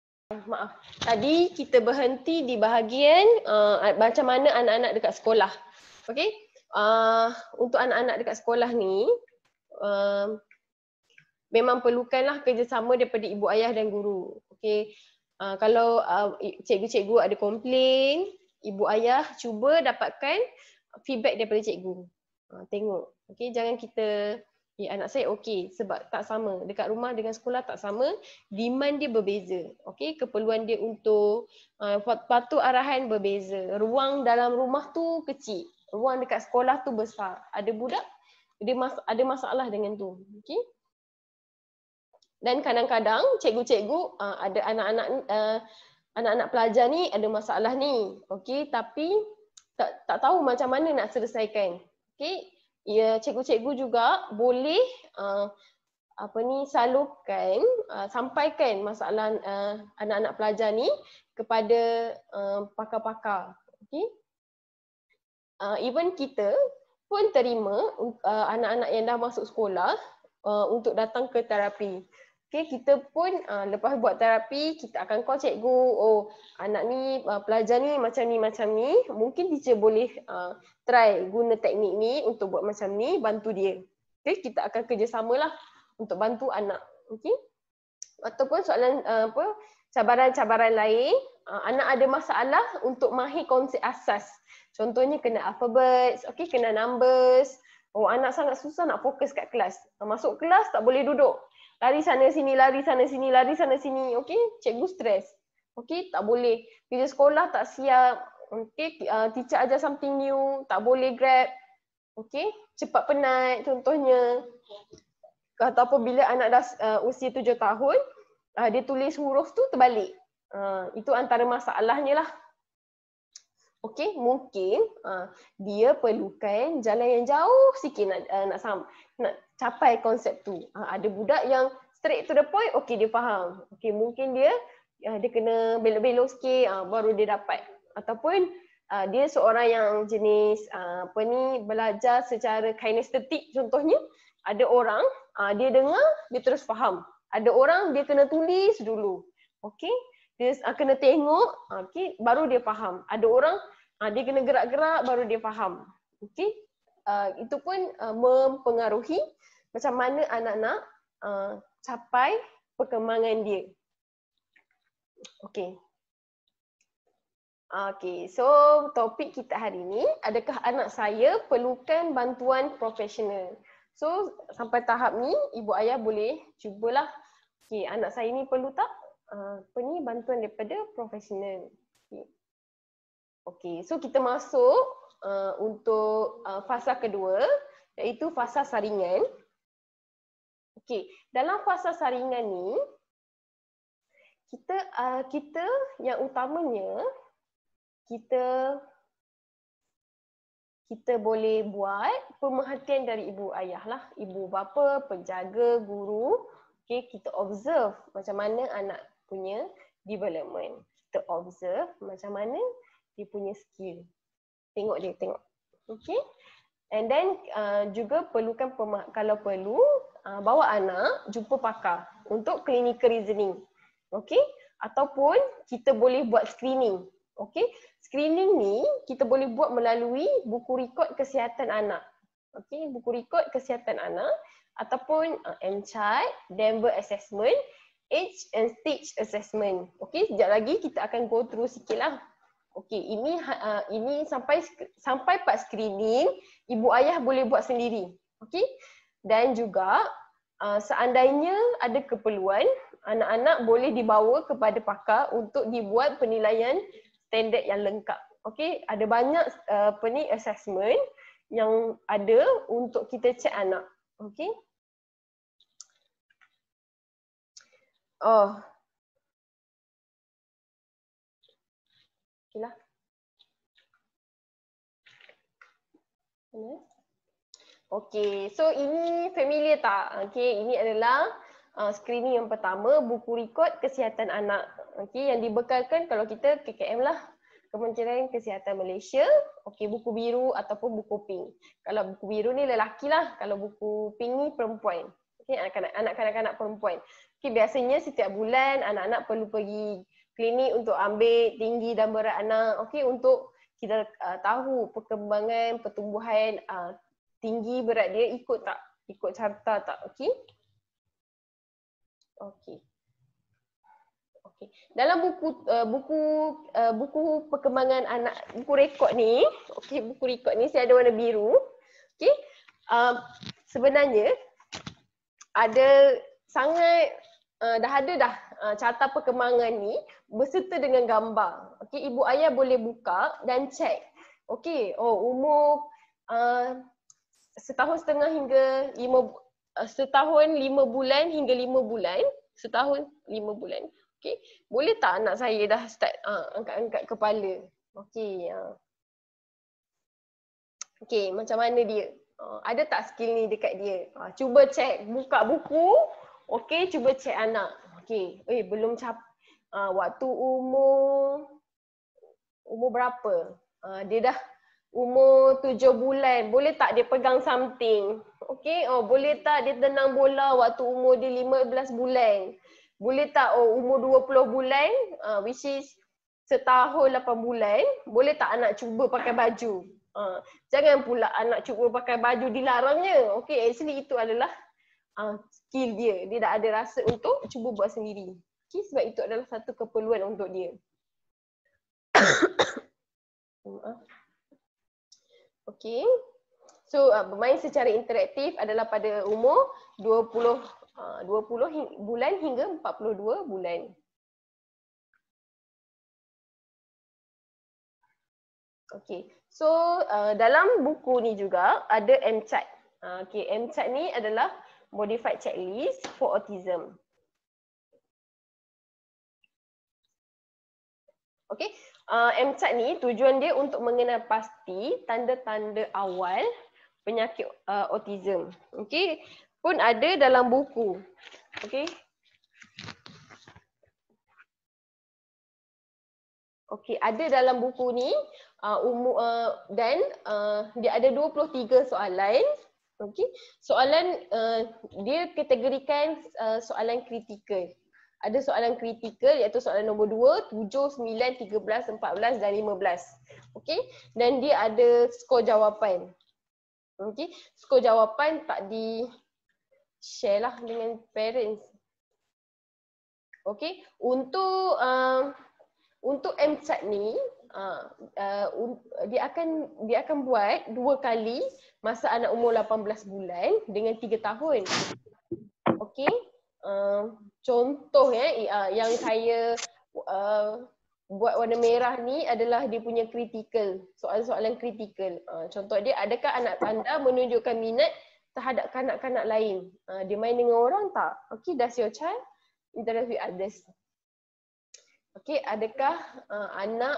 tadi kita berhenti di bahagian macam mana anak-anak dekat sekolah. Okay? Untuk anak-anak dekat sekolah ni memang perlukanlah kerjasama daripada ibu ayah dan guru. Okay? Kalau cikgu-cikgu ada komplain, ibu ayah cuba dapatkan feedback daripada cikgu. Tengok. Okay? Jangan kita, anak saya okey, sebab tak sama. Dekat rumah dengan sekolah tak sama, demand dia berbeza. Okay? Keperluan dia untuk patuh arahan berbeza. Ruang dalam rumah tu kecil, ruang dekat sekolah tu besar. Ada budak, dia ada masalah dengan tu. Okay? Dan kadang-kadang cikgu-cikgu ada anak-anak pelajar ni ada masalah ni. Okay? Tapi tak tahu macam mana nak selesaikan. Okay? Ya, cikgu-cikgu juga boleh salurkan, sampaikan masalah anak-anak pelajar ni kepada pakar-pakar. Okay? Even kita pun terima anak-anak yang dah masuk sekolah untuk datang ke terapi. Okay, kita pun lepas buat terapi, kita akan call cikgu, oh anak ni, pelajar ni, macam ni. Mungkin teacher boleh try guna teknik ni untuk buat macam ni, bantu dia. Okay, kita akan kerjasamalah untuk bantu anak. Okay? Ataupun soalan cabaran-cabaran lain, anak ada masalah untuk mahir konsep asas. Contohnya kena alphabet, okay, kena numbers. Oh, anak sangat susah nak fokus kat kelas. Masuk kelas tak boleh duduk. Lari sana sini, lari sana sini, lari sana sini. Okey, cikgu stres. Okey, tak boleh. Kerja sekolah tak siap. Okey, teacher ajar something new, tak boleh grab. Okey, cepat penat contohnya. Ataupun bila anak dah usia 7 tahun, dia tulis huruf tu terbalik. Itu antara masalahnya lah. Okey, mungkin dia perlukan jalan yang jauh sikit nak capai konsep tu. Ada budak yang straight to the point, okey dia faham. Okey, mungkin dia kena belok-belok sikit baru dia dapat. Ataupun dia seorang yang jenis belajar secara kinestetik contohnya. Ada orang dia dengar, dia terus faham. Ada orang dia kena tulis dulu. Okey, dia kena tengok, okey, baru dia faham. Ada orang dia kena gerak-gerak baru dia faham. Okey, itu pun mempengaruhi macam mana anak-anak capai perkembangan dia. Okey. Okey, so topik kita hari ini, adakah anak saya perlukan bantuan profesional? So sampai tahap ni ibu ayah boleh cubalah, okey, anak saya ni perlu tak bantuan daripada profesional. Okey, so kita masuk untuk fasa kedua, iaitu fasa saringan. Okey, dalam fasa saringan ni kita yang utamanya kita boleh buat pemerhatian dari ibu ayah lah, ibu bapa, penjaga, guru. Okey, kita observe macam mana anak punya development. Kita observe macam mana dia punya skill. Tengok dia, tengok. Okay. And then juga perlukan, kalau perlu, bawa anak jumpa pakar untuk clinical reasoning. Okay. Ataupun kita boleh buat screening. Okay. Screening ni kita boleh buat melalui buku rekod kesihatan anak. Okay. Buku rekod kesihatan anak. ataupun MCHAT, Denver Assessment, Age and Stage Assessment. Okey, sekejap lagi kita akan go through sikitlah. Okey, ini sampai part screening, ibu ayah boleh buat sendiri. Okey? Dan juga seandainya ada keperluan, anak-anak boleh dibawa kepada pakar untuk dibuat penilaian standard yang lengkap. Okey, ada banyak assessment yang ada untuk kita cek anak. Okey? Okeylah. Okey, so ini familiar tak? Okey, ini adalah screening yang pertama, buku rekod kesihatan anak. Okey, yang dibekalkan kalau kita KKM lah, Kementerian Kesihatan Malaysia. Okey, buku biru ataupun buku pink. Kalau buku biru ni lelaki lah, kalau buku pink ni perempuan. Okey, anak kanak-kanak perempuan. Okey, biasanya setiap bulan anak-anak perlu pergi klinik untuk ambil tinggi dan berat anak. Okey, untuk kita tahu perkembangan pertumbuhan tinggi berat dia ikut tak? Ikut carta tak? Okey. Okey. Okey. Dalam buku perkembangan anak, buku rekod ni, okey, buku rekod ni saya ada warna biru. Okey. Sebenarnya ada sangat dah ada carta perkembangan ni berserta dengan gambar. Okey, ibu ayah boleh buka dan cek. Okey, umur setahun 5 bulan hingga 5 bulan, setahun 5 bulan. Okey, boleh tak anak saya dah start angkat-angkat kepala? Okey. Okey, macam mana dia? Ada tak skill ni dekat dia? Cuba cek, buka buku. Okey, cuba cek anak. Okey, belum waktu umur berapa? Dia dah umur 7 bulan. Boleh tak dia pegang something? Okey, boleh tak dia tenang bola waktu umur dia 15 bulan? Boleh tak umur 20 bulan, which is setahun 8 bulan, boleh tak anak cuba pakai baju? Jangan pula anak cuba pakai baju dilarangnya. Okey, actually itu adalah skill dia. Dia dah ada rasa untuk cuba buat sendiri. Okey, sebab itu adalah satu keperluan untuk dia. Okey. So bermain secara interaktif adalah pada umur 20 bulan hingga 42 bulan. Okey. So dalam buku ni juga ada MCHAT. Okey, MCHAT ni adalah Modified Checklist for Autism. Okey, MCHAT ni tujuan dia untuk mengenal pasti tanda-tanda awal penyakit autism. Okey, pun ada dalam buku. Okey. Okey, ada dalam buku ni dan dia ada 23 soalan. Okey, soalan dia kategorikan soalan kritikal. Ada soalan kritikal iaitu soalan nombor 2, 7, 9, 13, 14 dan 15. Okey, dan dia ada skor jawapan. Okey, skor jawapan tak di share lah dengan parents. Okey, untuk MCHAT ni dia akan buat 2 kali masa anak umur 18 bulan dengan 3 tahun. Okey. Contoh yang saya buat warna merah ni adalah dia punya kritikal, soalan-soalan kritikal. Contoh dia, adakah anak anda menunjukkan minat terhadap kanak-kanak lain? Dia main dengan orang tak? Okey, does your child interact with others? Okey, adakah anak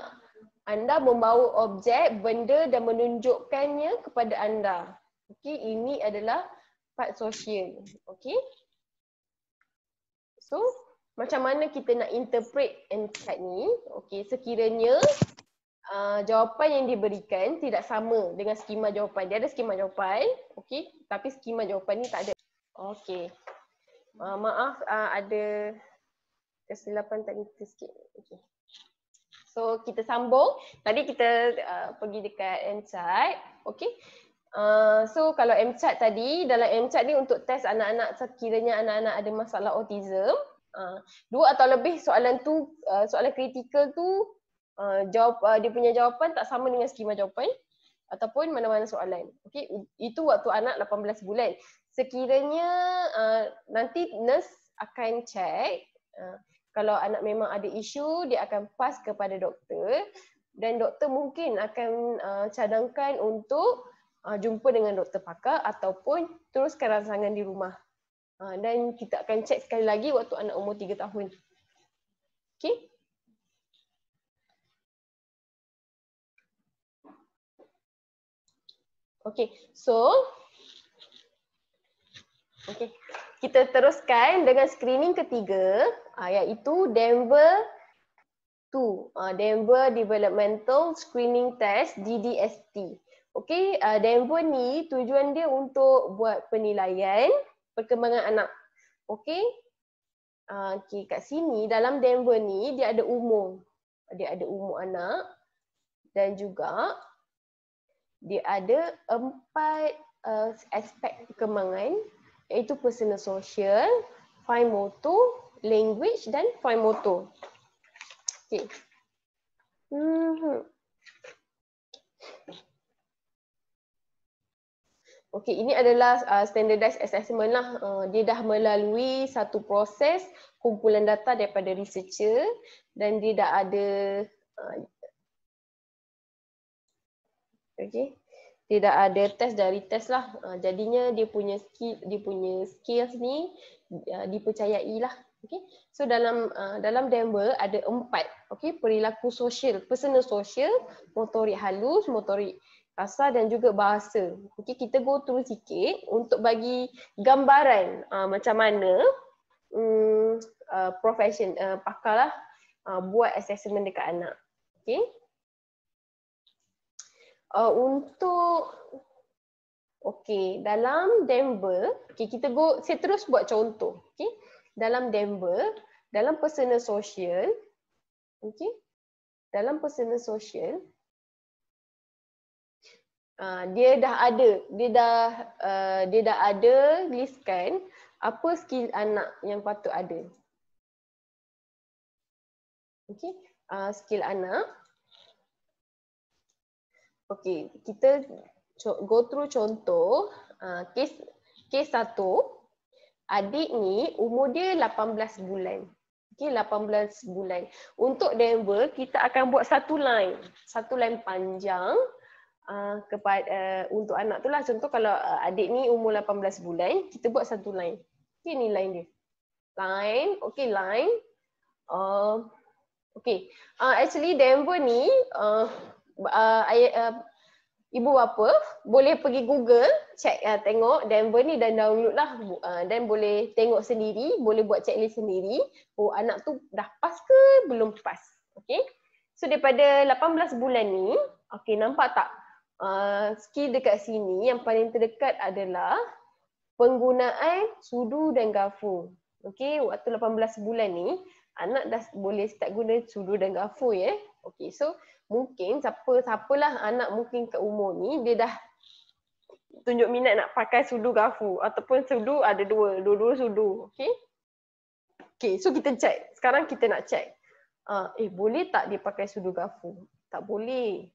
anda membawa objek, benda dan menunjukkannya kepada anda? Okey, ini adalah part sosial. Okey. So, macam mana kita nak interpret MCHAT ni? Okey, sekiranya jawapan yang diberikan tidak sama dengan skema jawapan. Dia ada skema jawapan, okey, tapi skema jawapan ni tak ada. Okey. Maaf, ada kesilapan teknikal sikit. Okey. So, kita sambung. Tadi kita pergi dekat MCHAT, okey. So kalau MCAT tadi, dalam MCAT ni untuk test anak-anak sekiranya anak-anak ada masalah autism, dua atau lebih soalan tu, soalan kritikal tu dia punya jawapan tak sama dengan skema jawapan ataupun mana-mana soalan. Okey, itu waktu anak 18 bulan. Sekiranya nanti nurse akan check kalau anak memang ada isu, dia akan pass kepada doktor dan doktor mungkin akan cadangkan untuk jumpa dengan doktor pakar ataupun teruskan rangsangan di rumah. Dan kita akan cek sekali lagi waktu anak umur 3 tahun. Okey? Okey, so kita teruskan dengan screening ketiga iaitu Denver 2, Denver Developmental Screening Test DDST. Okey, Denver ni tujuan dia untuk buat penilaian perkembangan anak. Okey. Okey, kat sini dalam Denver ni dia ada umur. Dia ada umur anak dan juga dia ada 4 aspek perkembangan iaitu personal social, fine motor, language dan fine motor. Okey. Okey, ini adalah standardized assessment lah. Dia dah melalui satu proses kumpulan data daripada researcher dan dia dah ada dia dah ada test dari test lah. Jadinya dia punya skills ni dipercayai lah. Okay. So dalam Denver ada 4 perilaku sosial, personal social, motorik halus, motorik kasar dan juga bahasa. Okay, kita go through sikit untuk bagi gambaran macam mana pakar lah buat assessment dekat anak. Okay. Dalam Denver, saya terus buat contoh. Okay. Dalam Denver, dalam personal social, dalam personal social, dia dah ada listkan apa skill anak yang patut ada. Okey, skill anak. Okey, kita go through contoh kes 1. Adik ni umur dia 18 bulan. Okey, 18 bulan. Untuk Denver, kita akan buat satu line panjang untuk anak tu lah. Contoh kalau adik ni umur 18 bulan, kita buat satu line. Okey, ni line dia. Line, okey line. Actually Denver ni ibu bapa boleh pergi Google, check tengok Denver ni dan download lah dan boleh tengok sendiri, boleh buat checklist sendiri. Anak tu dah pas ke belum pas. Okey. So daripada 18 bulan ni, okey nampak tak? Skill dekat sini yang paling terdekat adalah penggunaan sudu dan garfu. Okey, waktu 18 bulan ni anak dah boleh start guna sudu dan garfu ya. Okey, so mungkin siapalah anak mungkin kat umur ni dia dah tunjuk minat nak pakai sudu garfu ataupun sudu ada dua sudu. Okey. Okey, so kita check. Sekarang kita nak check. Boleh tak dia pakai sudu garfu? Tak boleh.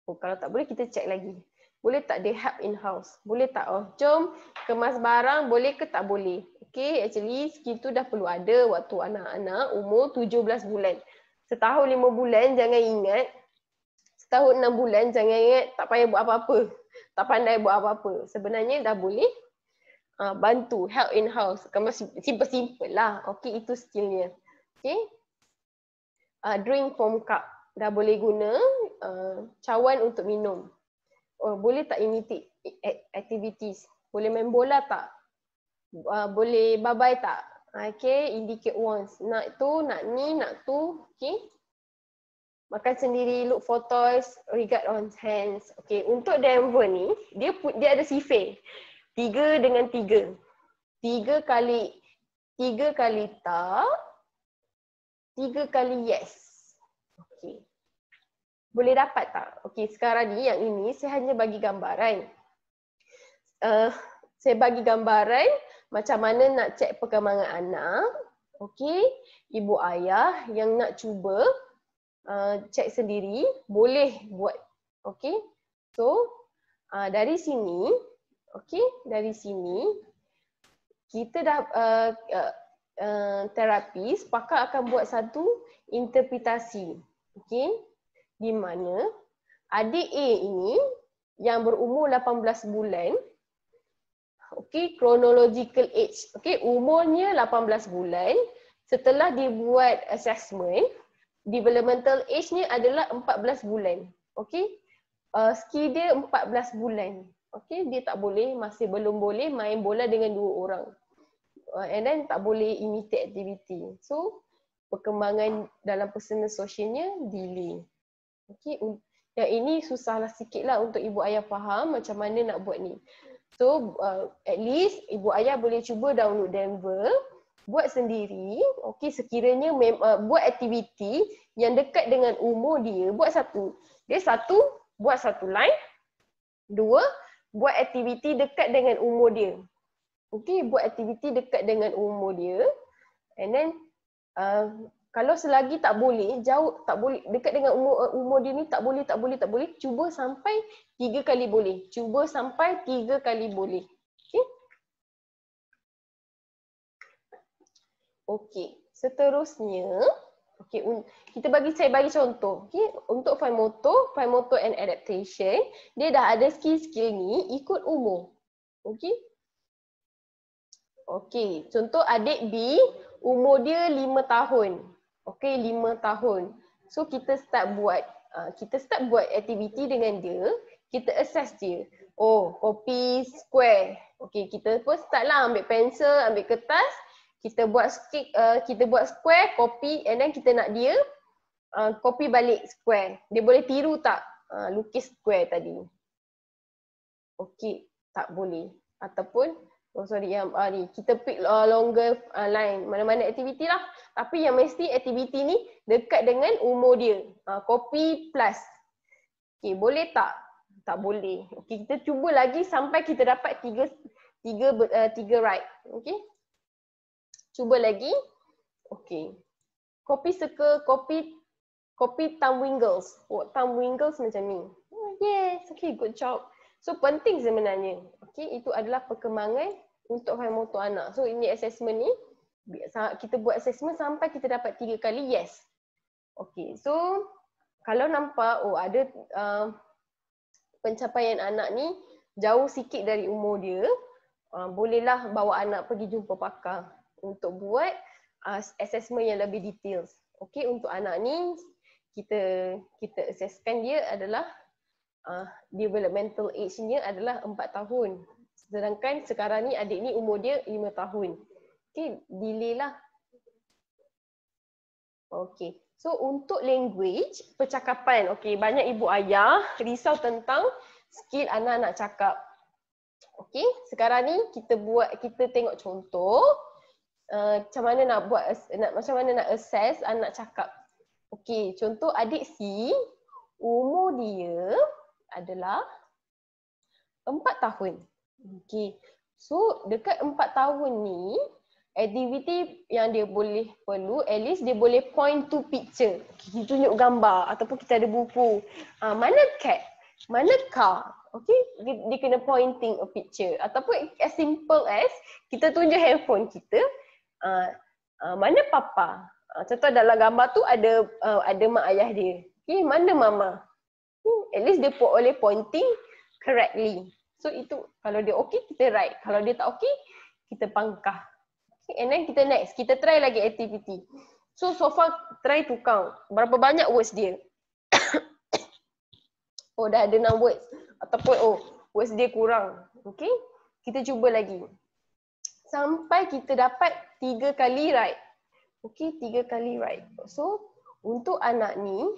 Kalau tak boleh kita check lagi. Boleh tak dia help in house? Boleh tak? Jom kemas barang boleh ke tak boleh? Okey, actually skill tu dah perlu ada waktu anak-anak umur 17 bulan. Setahun 5 bulan jangan ingat. Setahun 6 bulan jangan ingat tak payah buat apa-apa. Tak pandai buat apa-apa. Sebenarnya dah boleh bantu, help in house. Simple-simple lah. Okey, itu skillnya. Okey. Drink from cup. Dah boleh guna cawan untuk minum. Boleh tak imitate activities? Boleh main bola tak? Boleh babai tak? Okay, indicate wants. Nak tu, nak ni, nak tu. Okay. Makan sendiri, look for toys, regard on hands. Okay, untuk Denver ni, dia ada sifir. 3 dengan 3. 3 kali tak, 3 kali yes. Okay. Boleh dapat tak? Okey, sekarang ni yang ini saya hanya bagi gambaran. saya bagi gambaran macam mana nak cek perkembangan anak. Okey, ibu ayah yang nak cuba cek sendiri boleh buat. Okey. So dari sini, dari sini kita dah terapis pakar akan buat satu interpretasi. Okey. Di mana adik A ini yang berumur 18 bulan, chronological age. Umurnya 18 bulan. Setelah dibuat assessment, developmental age-nya adalah 14 bulan. Skill dia 14 bulan. Dia tak boleh, masih belum boleh main bola dengan 2 orang. And then tak boleh imitate activity. So, perkembangan dalam personal socialnya delay. Yang ini susahlah sikit lah untuk ibu ayah faham macam mana nak buat ni. So, at least ibu ayah boleh cuba download Denver, buat sendiri. Sekiranya buat aktiviti yang dekat dengan umur dia, buat satu. Buat satu line. 2, buat aktiviti dekat dengan umur dia. Buat aktiviti dekat dengan umur dia. And then, kalau selagi tak boleh, jauh tak boleh, dekat dengan umur dia ni tak boleh, cuba sampai 3 kali boleh. Cuba sampai 3 kali boleh. Okey. Seterusnya, saya bagi contoh. Untuk fine motor and adaptation, dia dah ada skill-skill ni ikut umur. Contoh adik B, umur dia 5 tahun. 5 tahun. So kita start buat aktiviti dengan dia, kita assess dia. Copy square. Kita pun start lah ambil pensel, ambil kertas, kita buat square, copy, and then kita nak dia copy balik square. Dia boleh tiru tak? Lukis square tadi. Tak boleh. Ataupun ni kita pick longer line, mana-mana aktiviti lah. Tapi yang mesti aktiviti ni dekat dengan umur dia. Copy plus. Boleh tak? Tak boleh. Kita cuba lagi sampai kita dapat 3 right. Cuba lagi. Copy circle, copy thumb wiggles. Thumb wiggles macam ni. Yes, good job. So penting sebenarnya. Itu adalah perkembangan untuk fine motor anak. So ini assessment ni, kita buat assessment sampai kita dapat 3 kali yes. So kalau nampak ada pencapaian anak ni jauh sikit dari umur dia, bolehlah bawa anak pergi jumpa pakar untuk buat assessment yang lebih details. Untuk anak ni kita assesskan dia adalah developmental age-nya adalah 4 tahun. Sedangkan sekarang ni adik ni umur dia 5 tahun. Delay lah. So untuk language, percakapan. Banyak ibu ayah risau tentang skill anak nak cakap. Sekarang ni kita tengok contoh macam mana nak assess anak cakap. Contoh adik C, umur dia adalah 4 tahun. So dekat 4 tahun ni, aktiviti yang dia boleh perlu, at least dia boleh point to picture. Kita tunjuk gambar ataupun kita ada buku. Mana cat? Mana car? Dia kena pointing a picture. Ataupun as simple as kita tunjuk handphone kita. Mana papa? Contoh dalam gambar tu ada mak ayah dia. Mana mama? At least dia boleh pointing correctly. So itu kalau dia kita write. Kalau dia tak kita pangkah. And then kita next. Kita try lagi aktiviti. So far try to count. Berapa banyak words dia? Dah ada 6 words. Ataupun words dia kurang. Kita cuba lagi. Sampai kita dapat 3 kali right. 3 kali right. So untuk anak ni,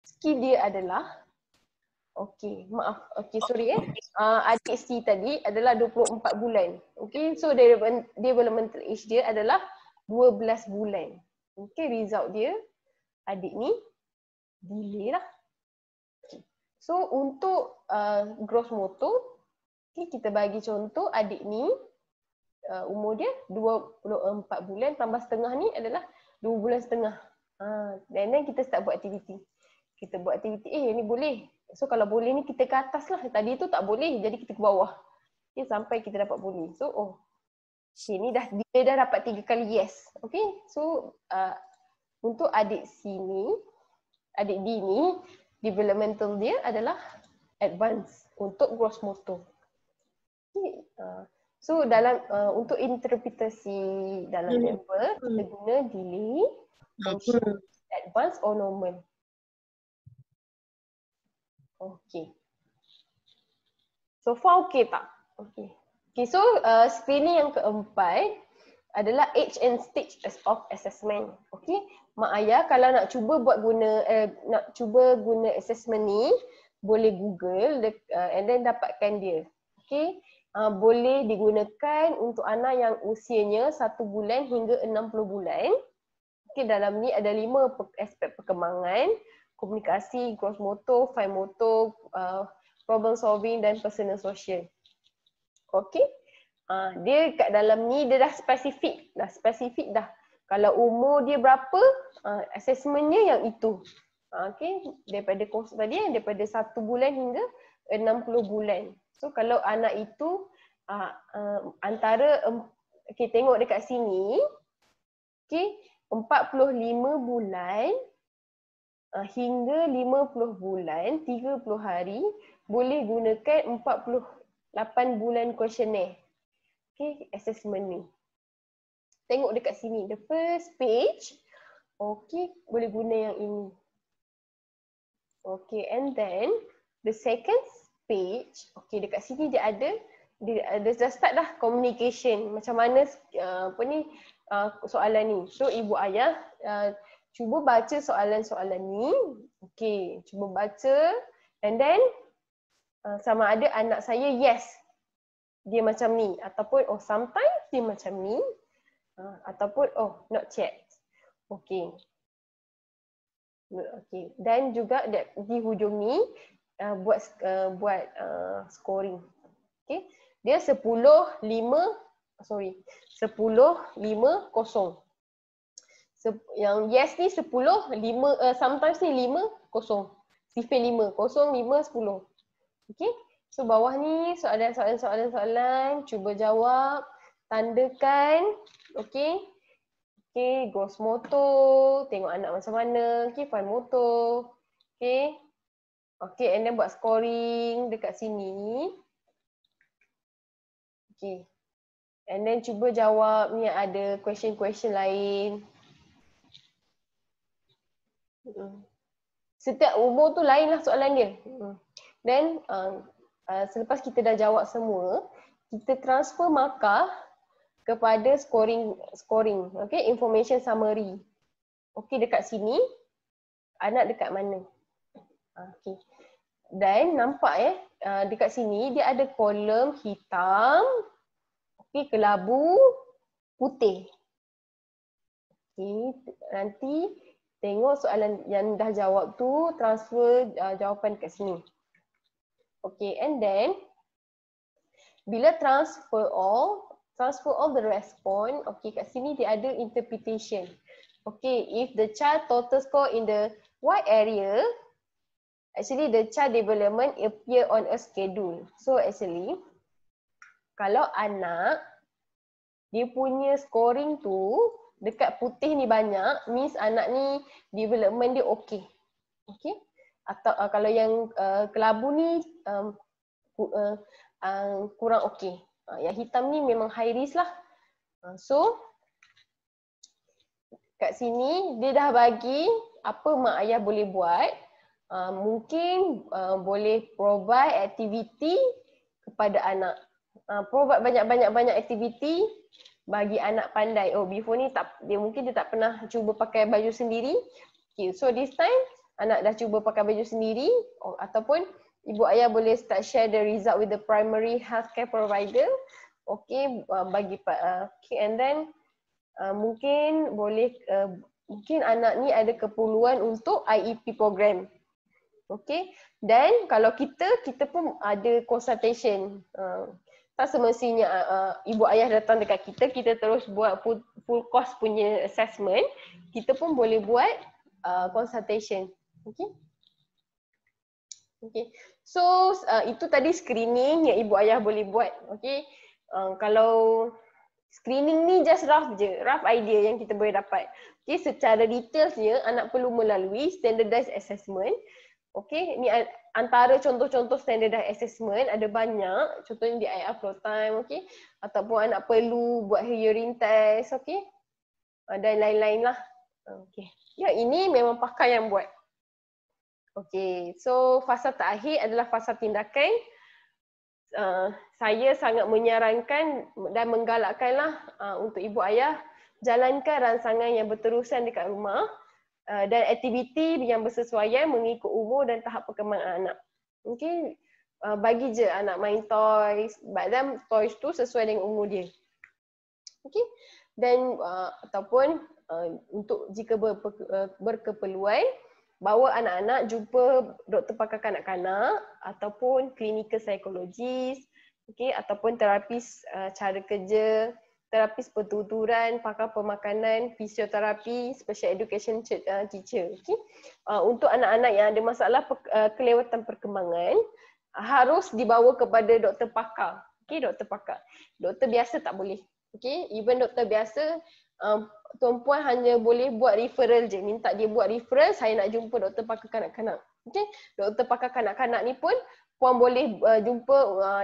skill dia adalah sorry adik C tadi adalah 24 bulan. So developmental age dia adalah 12 bulan. Result dia adik ni delay lah. So untuk gross motor Okay, kita bagi contoh adik ni umur dia 24 bulan tambah setengah ni adalah 2 bulan setengah. Dan then kita start buat aktiviti. Kita buat aktiviti, ni boleh. So kalau boleh ni kita ke atas lah. Tadi tu tak boleh, jadi kita ke bawah. Okay, sampai kita dapat boleh. So, okay, ni dia dah dapat 3 kali yes. Okay, so untuk adik D ni, developmental dia adalah advance untuk gross motor. Okay, so dalam untuk interpretasi dalam member, kita guna delay, conscious, advance or normal. Okay. So far okay tak? Okay. Okay, so screening yang keempat adalah age and stage of assessment. Okay. Mak ayah kalau nak cuba guna assessment ni, boleh Google and then dapatkan dia. Okay. Boleh digunakan untuk anak yang usianya 1 bulan hingga 60 bulan. Okay, dalam ni ada 5 aspek perkembangan: komunikasi, gross motor, fine motor, problem solving dan personal social. Okay. Dia kat dalam ni dia dah spesifik dah. Kalau umur dia berapa, assessmentnya yang itu. Okay. Daripada kos tadi, daripada 1 bulan hingga 60 bulan. So kalau anak itu okay, tengok dekat sini, okay, 45 bulan hingga 50 bulan, 30 hari, boleh gunakan 48 bulan questionnaire. Okay, assessment ni. Tengok dekat sini, the first page, okay, boleh guna yang ini. Okay, and then the second page, okay, dekat sini dia dah start dah communication. Macam mana soalan ni. So ibu ayah cuba baca soalan-soalan ni. Okay, cuba baca and then sama ada anak saya yes, dia macam ni, ataupun sometimes dia macam ni, ataupun not yet. Okay. Okay. Dan juga di hujung ni buat scoring. Okay. Dia 10-5-0. Yang yes ni 10, 5, sometimes ni 5-0. Sifir 5, 0, 5, 10. Okay. So bawah ni soalan, cuba jawab, tandakan, okay. Okay, gross motor, tengok anak macam mana, okay, fine motor, okay. Okay, and then buat scoring dekat sini. Okay. And then cuba jawab, ni ada question-question lain. Setiap umur tu lain lah soalan dia. Then selepas kita dah jawab semua, kita transfer markah kepada scoring, okay, information summary. Okay, dekat sini anak dekat mana? Okay. Dan nampak dekat sini dia ada kolom hitam, okay, kelabu putih. Okay, nanti tengok soalan yang dah jawab tu, transfer jawapan dekat sini. Okay, and then bila transfer all the response, okay, kat sini dia ada interpretation. Okay, if the child total score in the white area, actually the child development appear on a schedule. So actually, kalau anak dia punya scoring tu dekat putih ni banyak, means anak ni development dia okay. Okay. Atau kalau yang kelabu ni kurang okay. Yang hitam ni memang high risk lah. So kat sini dia dah bagi apa mak ayah boleh buat. Mungkin boleh provide activity kepada anak. Provide banyak aktiviti bagi anak pandai. Before ni dia tak pernah cuba pakai baju sendiri. Okay, so this time anak dah cuba pakai baju sendiri, ataupun ibu ayah boleh start share the result with the primary healthcare provider. Okay, okay, and then mungkin boleh mungkin anak ni ada keperluan untuk IEP program. Okey. Dan kalau kita pun ada consultation. Tak semestinya ibu ayah datang dekat kita terus buat full course punya assessment. Kita pun boleh buat consultation. Okey. Okey. So itu tadi screening yang ibu ayah boleh buat. Okey. Kalau screening ni just rough je, rough idea yang kita boleh dapat. Okey, secara detailsnya anak perlu melalui standardized assessment. Okey, ni antara contoh-contoh standardized assessment ada banyak. Contohnya di IR flow time, okey. Ataupun anak perlu buat urine test, okey. Dan lain-lain lah. Okey. Ya, ini memang pakar yang buat. Okey, so fasa terakhir adalah fasa tindakan. Saya sangat menyarankan dan menggalakkanlah untuk ibu ayah jalankan rangsangan yang berterusan dekat rumah. Dan aktiviti yang bersesuaian mengikut umur dan tahap perkembangan anak. Okey, bagi je anak main toys, dan toys tu sesuai dengan umur dia. Okey, dan ataupun untuk jika berkeperluan, bawa anak-anak jumpa doktor pakar kanak-kanak ataupun klinikal psikologis, okey, ataupun terapis cara kerja, terapis pertuturan, pakar pemakanan, fisioterapi, special education teacher. Okay? Untuk anak-anak yang ada masalah kelewatan perkembangan, harus dibawa kepada doktor pakar. Okay, doktor pakar. Doktor biasa tak boleh. Okay? Even doktor biasa, Tuan Puan hanya boleh buat referral je. Minta dia buat referral, saya nak jumpa doktor pakar kanak-kanak. Okay? Doktor pakar kanak-kanak ni pun Puan boleh jumpa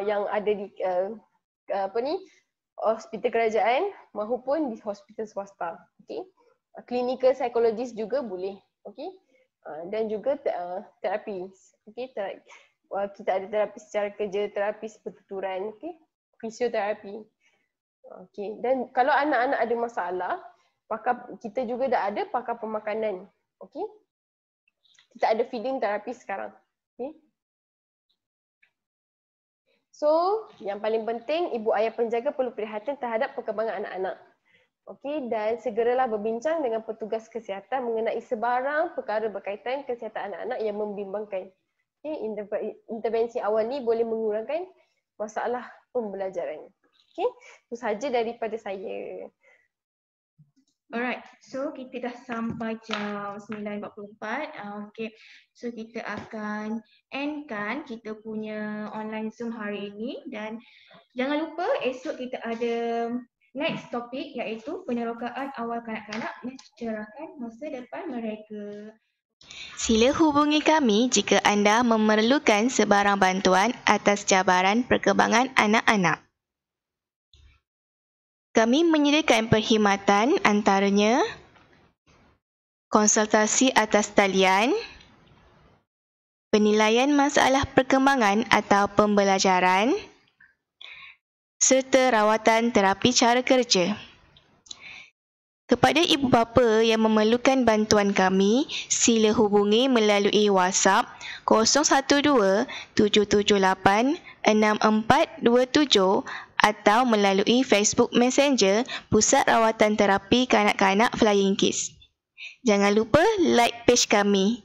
yang ada di hospital kerajaan maupun di hospital swasta. Okey. Clinical psychologist juga boleh. Okey. Dan juga terapis. Okey, kita ada terapis secara kerja, terapis pertuturan, okey. Fisioterapi. Okey. Dan kalau anak-anak ada masalah, kita juga dah ada pakar pemakanan. Okey. Kita ada feeding therapy sekarang. Okey. So, yang paling penting, ibu ayah penjaga perlu prihatin terhadap perkembangan anak-anak. Okey, dan segeralah berbincang dengan petugas kesihatan mengenai sebarang perkara berkaitan kesihatan anak-anak yang membimbangkan. Okey, intervensi awal ni boleh mengurangkan masalah pembelajaran. Okey, itu sahaja daripada saya. Alright, so kita dah sampai jam 9.44. Okay, so kita akan endkan kita punya online Zoom hari ini. Dan jangan lupa esok kita ada next topik iaitu penerokaan awal kanak-kanak mencerahkan masa depan mereka. Sila hubungi kami jika anda memerlukan sebarang bantuan atas cabaran perkembangan anak-anak. Kami menyediakan perkhidmatan antaranya konsultasi atas talian, penilaian masalah perkembangan atau pembelajaran, serta rawatan terapi cara kerja. Kepada ibu bapa yang memerlukan bantuan kami, sila hubungi melalui WhatsApp 012 778 6427 atau melalui Facebook Messenger Pusat Rawatan Terapi Kanak-Kanak Flying Kids. Jangan lupa like page kami.